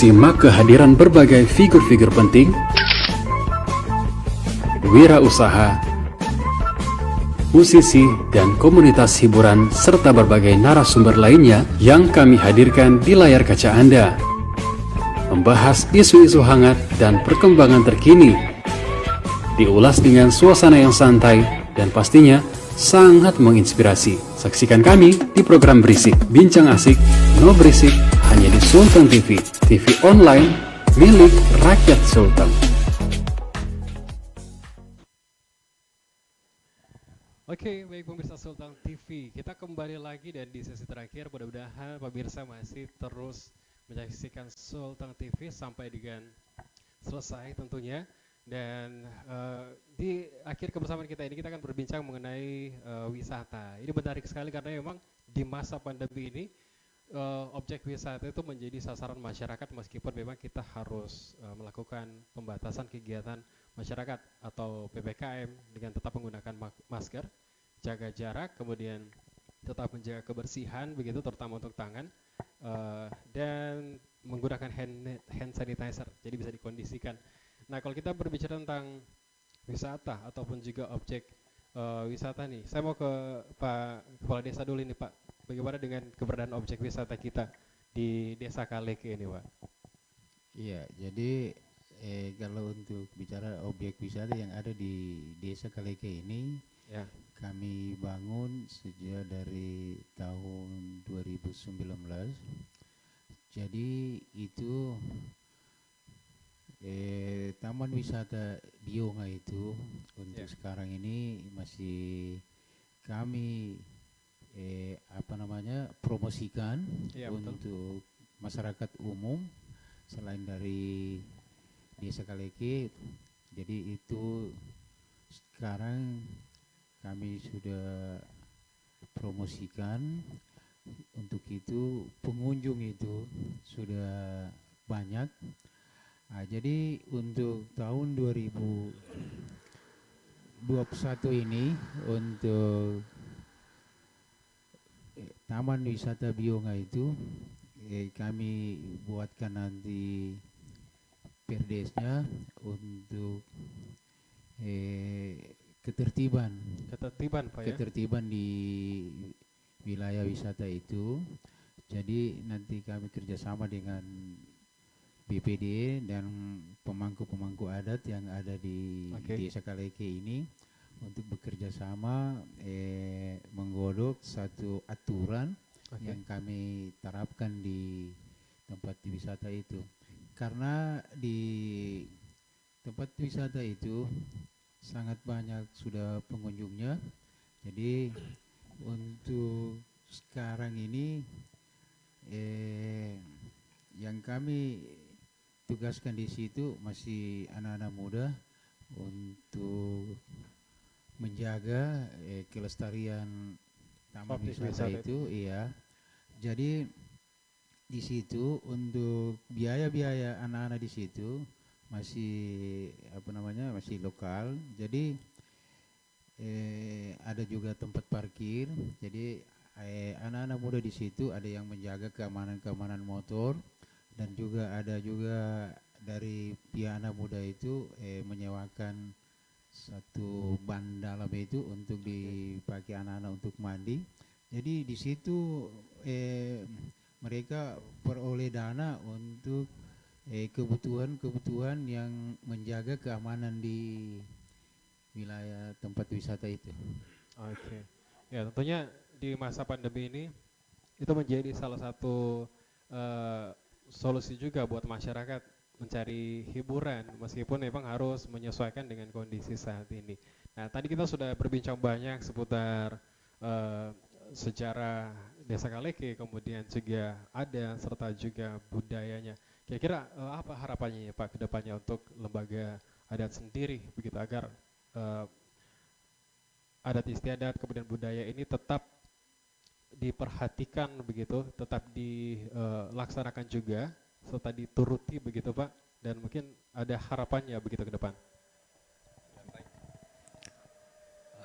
Simak kehadiran berbagai figur-figur penting, wirausaha, musisi, dan komunitas hiburan serta berbagai narasumber lainnya yang kami hadirkan di layar kaca Anda. Membahas isu-isu hangat dan perkembangan terkini. Diulas dengan suasana yang santai dan pastinya sangat menginspirasi. Saksikan kami di program Berisik, Bincang Asik, No Berisik, hanya di Sultan TV, TV online milik rakyat Sultan. Oke, baik pemirsa Sultan TV, kita kembali lagi dan di sesi terakhir mudah-mudahan pemirsa masih terus menyaksikan Sultan TV sampai dengan selesai tentunya. Dan di akhir kebersamaan kita ini kita akan berbincang mengenai wisata. Ini menarik sekali karena memang di masa pandemi ini objek wisata itu menjadi sasaran masyarakat meskipun memang kita harus melakukan pembatasan kegiatan masyarakat atau PPKM dengan tetap menggunakan masker, jaga jarak, kemudian tetap menjaga kebersihan begitu terutama untuk tangan dan menggunakan hand sanitizer jadi bisa dikondisikan. Nah, kalau kita berbicara tentang wisata ataupun juga objek wisata nih, saya mau ke Pak Kepala Desa dulu nih Pak. Bagaimana dengan keberadaan objek wisata kita di Desa Kaleke ini Pak? Iya, jadi kalau untuk bicara objek wisata yang ada di Desa Kaleke ini, ya, kami bangun sejak dari tahun 2019. Jadi itu Taman Wisata Bionga itu untuk sekarang ini masih kami promosikan untuk masyarakat umum selain dari Desa Kaleke. Jadi itu sekarang kami sudah promosikan, untuk itu pengunjung itu sudah banyak. Nah, jadi untuk tahun 2021 ini untuk Taman Wisata Bionga itu kami buatkan nanti perdesnya untuk ketertiban Pak ya? Ketertiban di wilayah wisata itu. Jadi nanti kami kerjasama dengan BPD dan pemangku-pemangku adat yang ada di Desa Kaleke ini untuk bekerja sama menggodok satu aturan yang kami terapkan di tempat wisata itu. Karena di tempat wisata itu sangat banyak sudah pengunjungnya. Jadi untuk sekarang ini yang kami tugaskan di situ masih anak-anak muda untuk menjaga kelestarian taman wisata itu. Iya. Jadi di situ untuk biaya-biaya anak-anak di situ masih masih lokal. Jadi ada juga tempat parkir. Jadi anak-anak muda di situ ada yang menjaga keamanan motor. Dan juga ada juga dari pihak anak muda itu menyewakan satu ban dalam itu untuk dipakai anak-anak untuk mandi. Jadi di situ mereka peroleh dana untuk kebutuhan yang menjaga keamanan di wilayah tempat wisata itu. Oke. Ya, tentunya di masa pandemi ini itu menjadi salah satu solusi juga buat masyarakat mencari hiburan meskipun memang harus menyesuaikan dengan kondisi saat ini. Nah, tadi kita sudah berbincang banyak seputar sejarah Desa Kaleke, kemudian juga ada serta juga budayanya. Kira-kira apa harapannya ya Pak ke depannya untuk lembaga adat sendiri begitu agar adat istiadat kemudian budaya ini tetap diperhatikan begitu, tetap dilaksanakan juga serta dituruti begitu Pak, dan mungkin ada harapannya begitu ke depan.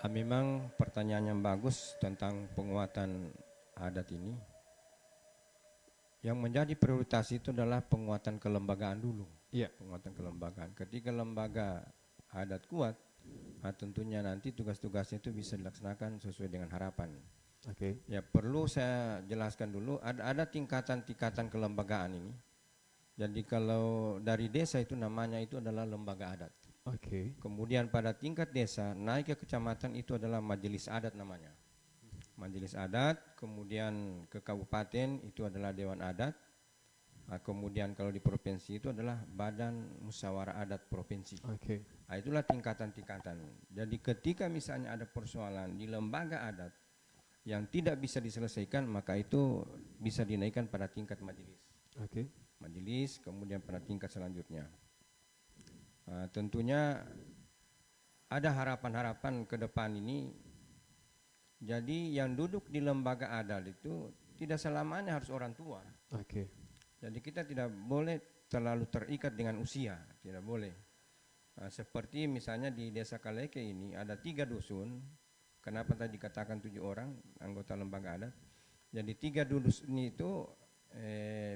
Memang pertanyaan yang bagus tentang penguatan adat ini. yang menjadi prioritas itu adalah penguatan kelembagaan dulu. Iya. Penguatan kelembagaan. Ketika lembaga adat kuat, tentunya nanti tugas-tugasnya itu bisa dilaksanakan sesuai dengan harapan. Oke. Ya, perlu saya jelaskan dulu, ada tingkatan-tingkatan kelembagaan ini. Jadi kalau dari desa itu namanya itu adalah lembaga adat. Oke. Kemudian pada tingkat desa naik ke kecamatan itu adalah majelis adat namanya. Majelis adat, kemudian ke kabupaten itu adalah dewan adat. Kemudian kalau di provinsi itu adalah badan musyawarah adat provinsi. Oke. Itulah tingkatan-tingkatan. Jadi ketika misalnya ada persoalan di lembaga adat yang tidak bisa diselesaikan, maka itu bisa dinaikkan pada tingkat majelis. Oke. Majelis, kemudian pada tingkat selanjutnya. Tentunya ada harapan-harapan ke depan ini. Jadi yang duduk di lembaga adat itu tidak selamanya harus orang tua. Oke. Jadi kita tidak boleh terlalu terikat dengan usia, tidak boleh. Seperti misalnya di desa Kaleke ini ada 3 dusun. Kenapa tadi dikatakan 7 orang anggota lembaga adat? Jadi 3 dusun itu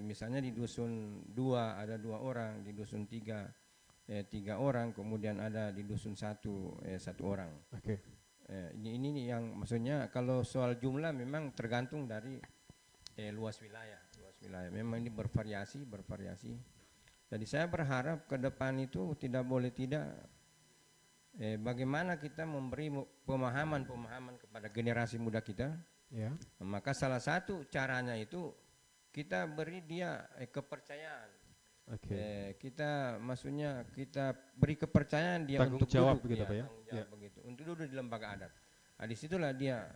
misalnya di dusun 2 ada 2 orang, di dusun 3 3 orang, kemudian ada di dusun 1 1 orang. Oke. Ini yang maksudnya kalau soal jumlah memang tergantung dari luas wilayah. Memang ini bervariasi. Jadi saya berharap ke depan itu tidak boleh tidak bagaimana kita memberi pemahaman kepada generasi muda kita. Ya. Maka salah satu caranya itu kita beri dia kepercayaan. Oke. Kita maksudnya kita beri kepercayaan dia Tanggung untuk jawab duduk, begitu, Pak ya? tanggung jawab begitu, untuk duduk di lembaga adat. Disitulah dia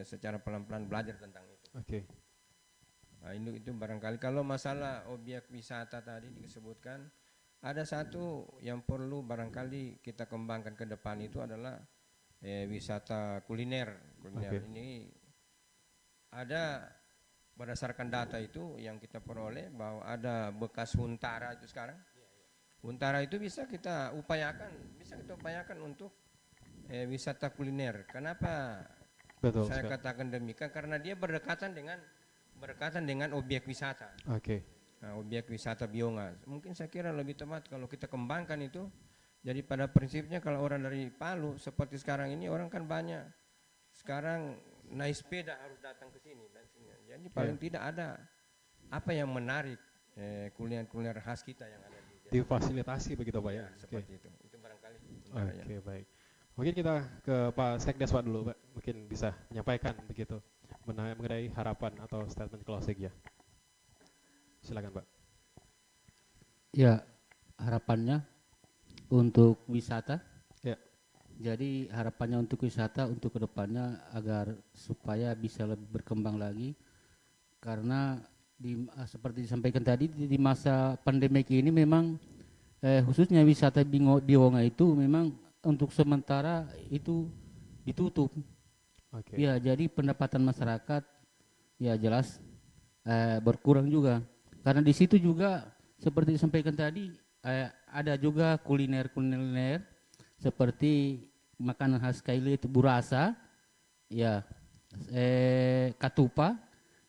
secara pelan-pelan belajar tentang itu. Oke. Itu barangkali kalau masalah objek wisata tadi disebutkan, ada satu yang perlu barangkali kita kembangkan ke depan itu adalah wisata kuliner. Oke. Ini ada berdasarkan data itu yang kita peroleh bahwa ada bekas huntara itu sekarang. Huntara itu bisa kita upayakan untuk wisata kuliner. Kenapa Betul. saya sekali. katakan demikian? Karena dia berdekatan dengan objek wisata. Oke. Objek wisata bionga. Mungkin saya kira lebih tepat kalau kita kembangkan itu. Jadi pada prinsipnya kalau orang dari Palu seperti sekarang ini orang kan banyak. Sekarang naik sepeda harus datang ke sini dan sini. Jadi paling tidak ada apa yang menarik kuliner khas kita yang ada di Difasilitasi begitu Pak ya? seperti itu. Itu barangkali. Oke, baik. Mungkin kita ke Pak Sekdes Pak dulu Pak. Mungkin bisa menyampaikan begitu mengenai harapan atau statement closing ya. Silakan Pak. Ya, harapannya untuk wisata. Ya. Jadi harapannya untuk wisata untuk kedepannya agar supaya bisa lebih berkembang lagi. Karena seperti disampaikan tadi di masa pandemi ini memang khususnya wisata Bionga itu memang untuk sementara itu ditutup. Oke. Ya, jadi pendapatan masyarakat ya jelas berkurang juga. Karena di situ juga seperti disampaikan tadi ada juga kuliner seperti makanan khas Kaili itu burasa, ya katupa,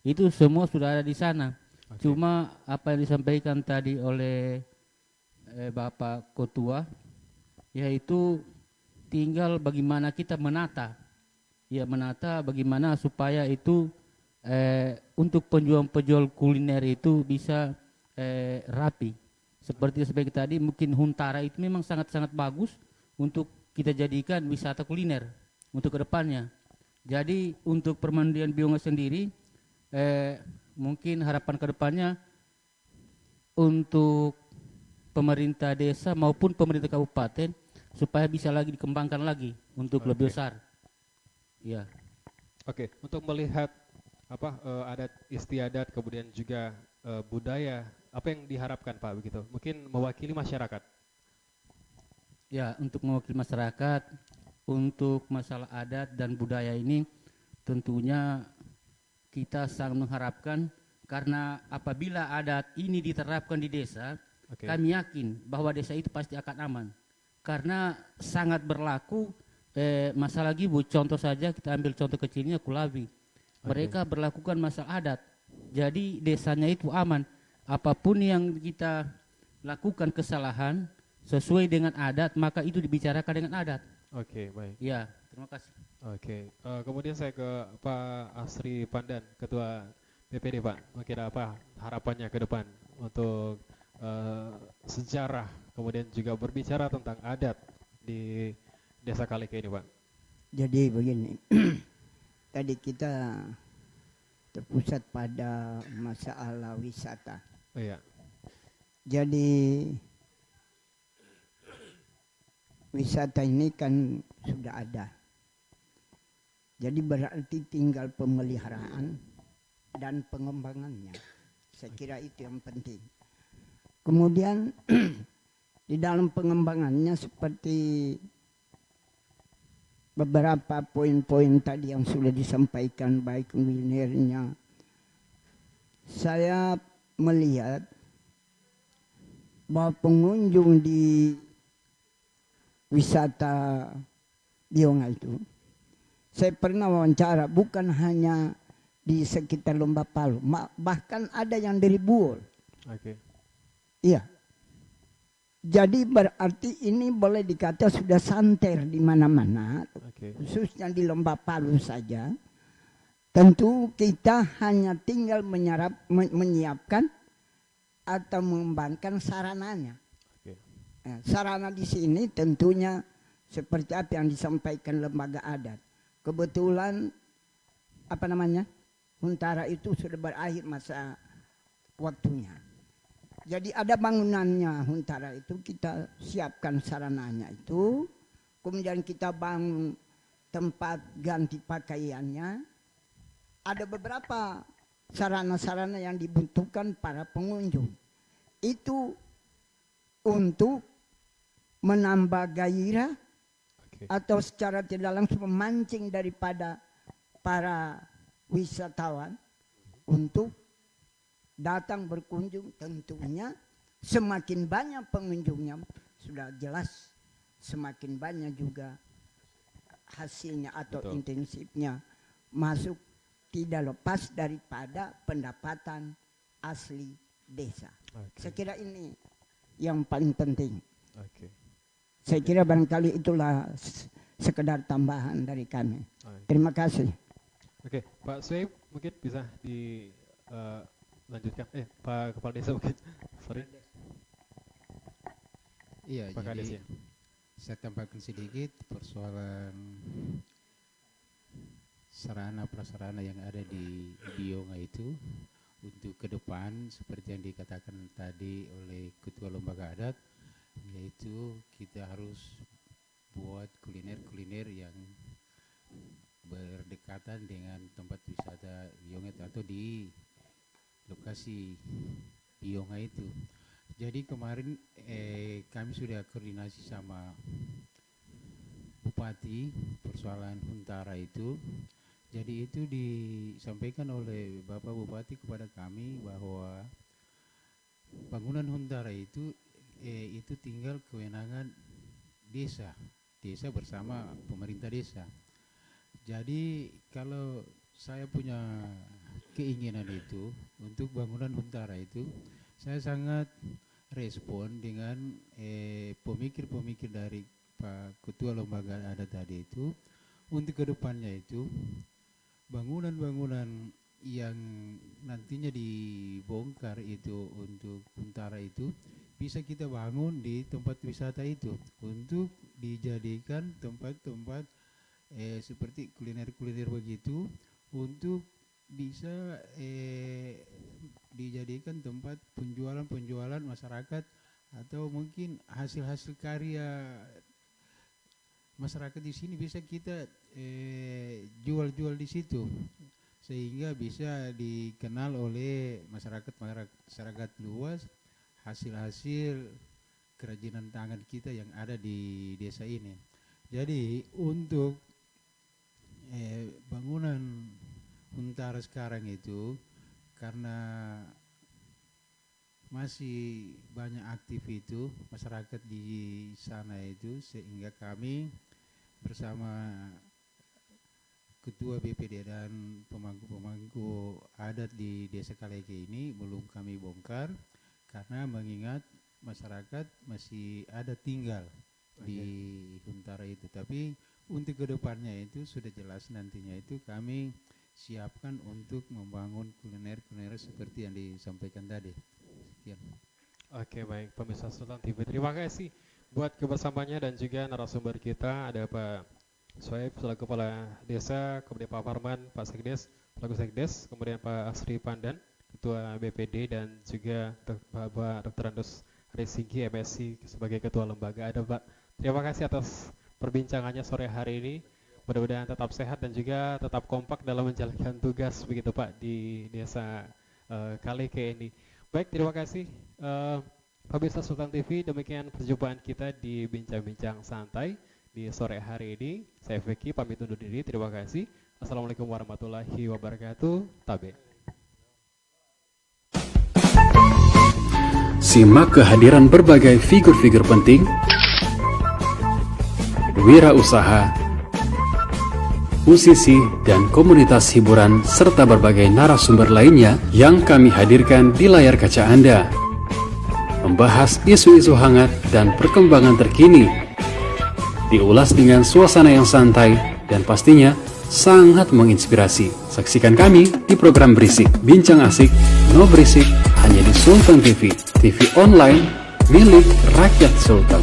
itu semua sudah ada di sana. Oke. Cuma apa yang disampaikan tadi oleh Bapak Ketua, yaitu tinggal bagaimana kita menata bagaimana supaya itu untuk penjual kuliner itu bisa rapi. Seperti tadi mungkin Huntara itu memang sangat-sangat bagus untuk kita jadikan wisata kuliner untuk kedepannya. Jadi untuk permandian Bionga sendiri mungkin harapan kedepannya untuk pemerintah desa maupun pemerintah kabupaten supaya bisa lagi dikembangkan lagi untuk lebih besar. Ya. Oke, untuk melihat adat istiadat kemudian juga budaya, apa yang diharapkan Pak begitu? Mungkin mewakili masyarakat. Ya, untuk mewakili masyarakat untuk masalah adat dan budaya ini tentunya kita sangat mengharapkan karena apabila adat ini diterapkan di desa, kami yakin bahwa desa itu pasti akan aman. Karena sangat berlaku masalah gibu. Contoh saja kita ambil contoh kecilnya Kulawi. Mereka berlakukan masalah adat Jadi desanya itu aman. Apapun yang kita lakukan kesalahan sesuai dengan adat, maka itu dibicarakan dengan adat. Oke, baik. Ya, terima kasih. Oke, kemudian saya ke Pak Asri Pandan, Ketua BPD, Pak. Mungkin apa harapannya ke depan untuk sejarah, kemudian juga berbicara tentang adat di Desa Kalike ini, Pak? Jadi begini, tadi kita terpusat pada masalah wisata. Oh, iya. Jadi wisata ini kan sudah ada. Jadi berarti tinggal pemeliharaan dan pengembangannya. Saya kira itu yang penting. Kemudian di dalam pengembangannya seperti beberapa poin-poin tadi yang sudah disampaikan, baik kulinernya, saya melihat bahwa pengunjung di wisata Bionga itu, saya pernah wawancara bukan hanya di sekitar Lomba Palu, bahkan ada yang dari Buol. Oke. Iya. Jadi berarti ini boleh dikata sudah santer di mana-mana, khususnya di Lomba Palu saja. Tentu kita hanya tinggal menyiapkan atau mengembangkan sarananya. Sarana di sini tentunya seperti apa yang disampaikan lembaga adat. Kebetulan Huntara itu sudah berakhir masa waktunya. Jadi ada bangunannya Huntara itu, kita siapkan sarananya itu, kemudian kita bangun tempat ganti pakaiannya. Ada beberapa sarana-sarana yang dibutuhkan para pengunjung. Itu untuk menambah gairah atau secara tidak langsung memancing daripada para wisatawan untuk datang berkunjung. Tentunya semakin banyak pengunjungnya, sudah jelas semakin banyak juga hasilnya atau intensifnya masuk, tidak lepas daripada pendapatan asli desa. Saya kira ini yang paling penting. Saya kira barangkali itulah sekedar tambahan dari kami. Terima kasih. Oke, Pak Suhaib mungkin bisa dilanjutkan. Pak Kepala Desa mungkin. Sorry. Iya, Pak jadi Kades, ya. Saya tambahkan sedikit persoalan sarana prasarana yang ada di Bionga itu untuk ke depan seperti yang dikatakan tadi oleh Ketua Lembaga Adat, yaitu kita harus buat kuliner-kuliner yang berdekatan dengan tempat wisata Bionga atau di lokasi Bionga itu. Jadi kemarin kami sudah koordinasi sama Bupati persoalan Huntara itu. Jadi itu disampaikan oleh Bapak Bupati kepada kami bahwa bangunan Huntara itu tinggal kewenangan desa bersama pemerintah desa. Jadi kalau saya punya keinginan itu untuk bangunan Huntara itu, saya sangat respon dengan pemikir-pemikir dari Pak Ketua Lembaga Adat tadi itu, untuk kedepannya itu bangunan-bangunan yang nantinya dibongkar itu untuk Huntara itu bisa kita bangun di tempat wisata itu untuk dijadikan tempat-tempat seperti kuliner-kuliner begitu, untuk bisa dijadikan tempat penjualan masyarakat atau mungkin hasil-hasil karya masyarakat di sini bisa kita jual-jual di situ sehingga bisa dikenal oleh masyarakat luas hasil-hasil kerajinan tangan kita yang ada di desa ini. Jadi untuk bangunan Huntara sekarang itu karena masih banyak aktif itu masyarakat di sana itu, sehingga kami bersama ketua BPD dan pemangku-pemangku adat di Desa Kaleke ini belum kami bongkar karena mengingat masyarakat masih ada tinggal di Huntara itu. Tapi untuk kedepannya itu sudah jelas nantinya itu kami siapkan untuk membangun kuliner-kuliner seperti yang disampaikan tadi. Sekian. Oke, baik, pemirsa Sultan TV. Terima kasih buat kebersamaannya dan juga narasumber kita ada Pak Soeb selaku Kepala Desa, kemudian Pak Farman, Pak Sekdes, selaku Sekdes, kemudian Pak Asri Pandan, Ketua BPD, dan juga Bapak Dr. Andus Resinggi, MSc sebagai Ketua Lembaga. Ada Pak, terima kasih atas perbincangannya sore hari ini. Mudah-mudahan tetap sehat dan juga tetap kompak dalam menjalankan tugas begitu Pak di Desa Kaleke ini. Baik, terima kasih pemirsa Sultan TV. Demikian perjumpaan kita di Bincang-Bincang Santai di sore hari ini. Saya Vicky pamit undur diri. Terima kasih. Assalamualaikum warahmatullahi wabarakatuh. Tabe. Simak kehadiran berbagai figur-figur penting, wirausaha, musisi, dan komunitas hiburan serta berbagai narasumber lainnya yang kami hadirkan di layar kaca Anda. Membahas isu-isu hangat dan perkembangan terkini. Diulas dengan suasana yang santai dan pastinya sangat menginspirasi. Saksikan kami di program Berisik, Bincang Asik, No Berisik, hanya di Sultan TV, TV online milik rakyat Sultan.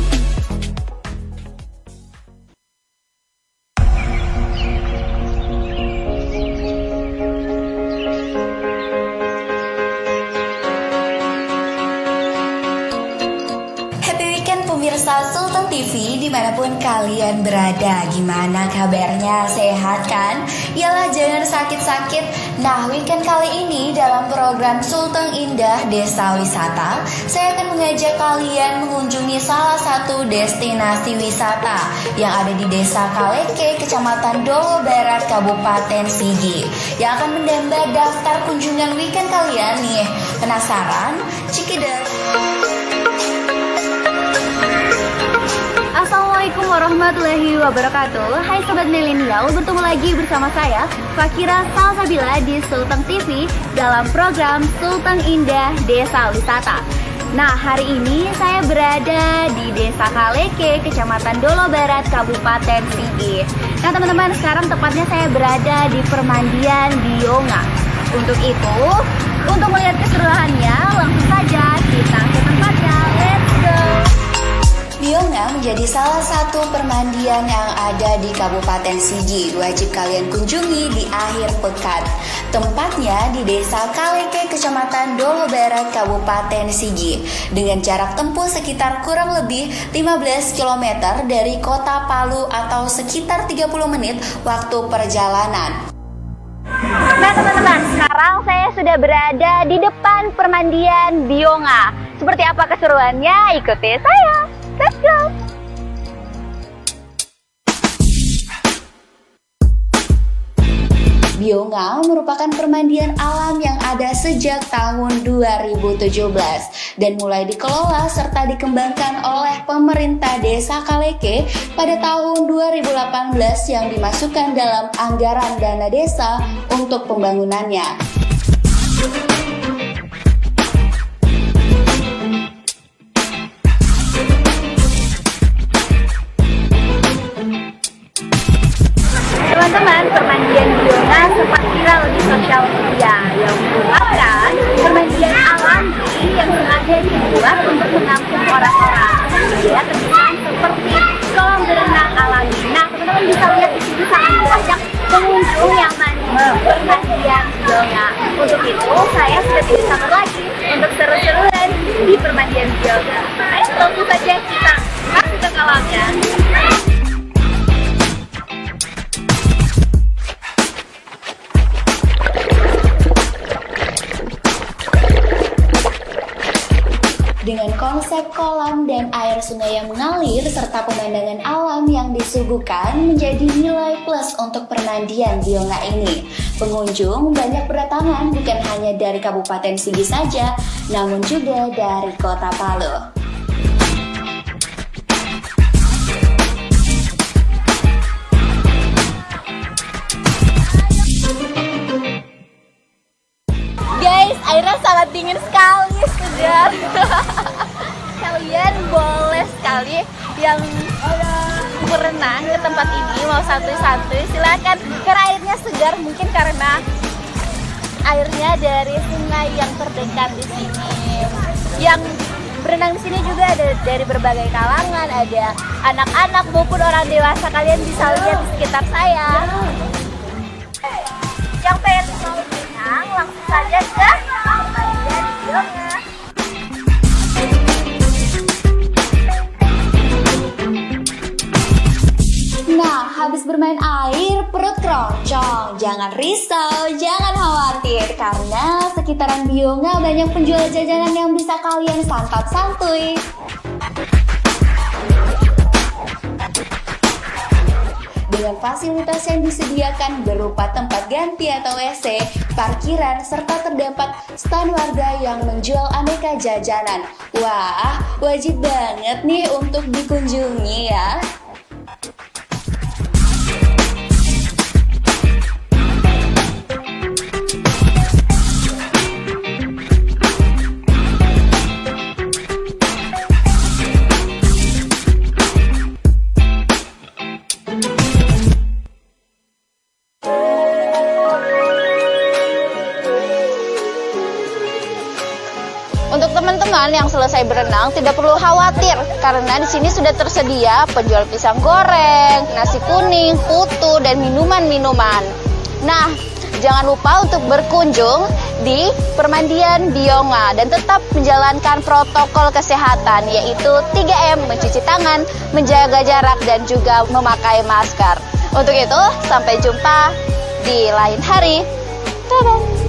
Sultan TV dimanapun kalian berada. Gimana kabarnya? Sehat kan? Yalah, jangan sakit-sakit. Nah, weekend kali ini dalam program Sultan Indah Desa Wisata, saya akan mengajak kalian mengunjungi salah satu destinasi wisata yang ada di Desa Kaleke, Kecamatan Dolo Barat, Kabupaten Sigi, yang akan menambah daftar kunjungan weekend kalian nih. Penasaran? Cikidot. Assalamualaikum warahmatullahi wabarakatuh. Hai Sobat Milenial, bertemu lagi bersama saya Fakira Salsabila di Sultan TV dalam program Sultan Indah Desa Wisata. Nah, hari ini saya berada di Desa Kaleke, Kecamatan Dolo Barat, Kabupaten Sigi. Nah teman-teman, sekarang tepatnya saya berada di Permandian Bionga. Untuk itu, untuk melihat keseruannya, langsung saja kita ke tempatnya. Let's go! Bionga menjadi salah satu permandian yang ada di Kabupaten Sigi. Wajib kalian kunjungi di akhir pekan. Tempatnya di Desa Kaleke, Kecamatan Dolo Barat, Kabupaten Sigi, dengan jarak tempuh sekitar kurang lebih 15 km dari kota Palu atau sekitar 30 menit waktu perjalanan. Nah teman-teman, sekarang saya sudah berada di depan permandian Bionga. Seperti apa keseruannya? Ikuti saya. Let's go! Bionga merupakan permandian alam yang ada sejak tahun 2017 dan mulai dikelola serta dikembangkan oleh pemerintah Desa Kaleke pada tahun 2018 yang dimasukkan dalam anggaran dana desa untuk pembangunannya. Teman-teman, permandian Bionga sempat viral di sosial media yang merupakan permandian alami yang sengaja dibuat untuk menampung orang-orang. Ya, terkesan seperti kolam berenang alami. Nah, teman-teman bisa lihat di sini sangat banyak pengunjung yang mandi permandian Bionga. Untuk itu, saya sudah tidak sabar lagi untuk seru-seruan di permandian Bionga. Ayo langsung saja kita masuk ke kolamnya. Dengan konsep kolam dan air sungai yang mengalir serta pemandangan alam yang disuguhkan menjadi nilai plus untuk permandian Bionga ini. Pengunjung banyak berdatangan bukan hanya dari Kabupaten Sigi saja, namun juga dari Kota Palu. sekali yang berenang ke tempat ini, mau santuy-santuy silakan karena airnya segar, mungkin karena airnya dari sungai yang terdekat di sini. Yang berenang di sini juga ada dari berbagai kalangan, ada anak-anak maupun orang dewasa. Kalian bisa lihat di sekitar saya. Yang pengen mau berenang langsung saja ke bagian Bionga. Nah, habis bermain air, perut keroncong. Jangan risau, jangan khawatir, karena sekitaran Bionga banyak penjual jajanan yang bisa kalian santap santuy. Dengan fasilitas yang disediakan berupa tempat ganti atau WC, parkiran, serta terdapat stand warga yang menjual aneka jajanan. Wah, wajib banget nih untuk dikunjungi ya. Untuk teman-teman yang selesai berenang tidak perlu khawatir karena di sini sudah tersedia penjual pisang goreng, nasi kuning, putu dan minuman-minuman. Nah, jangan lupa untuk berkunjung di Permandian Bionga dan tetap menjalankan protokol kesehatan yaitu 3M, mencuci tangan, menjaga jarak dan juga memakai masker. Untuk itu, sampai jumpa di lain hari. Dadah.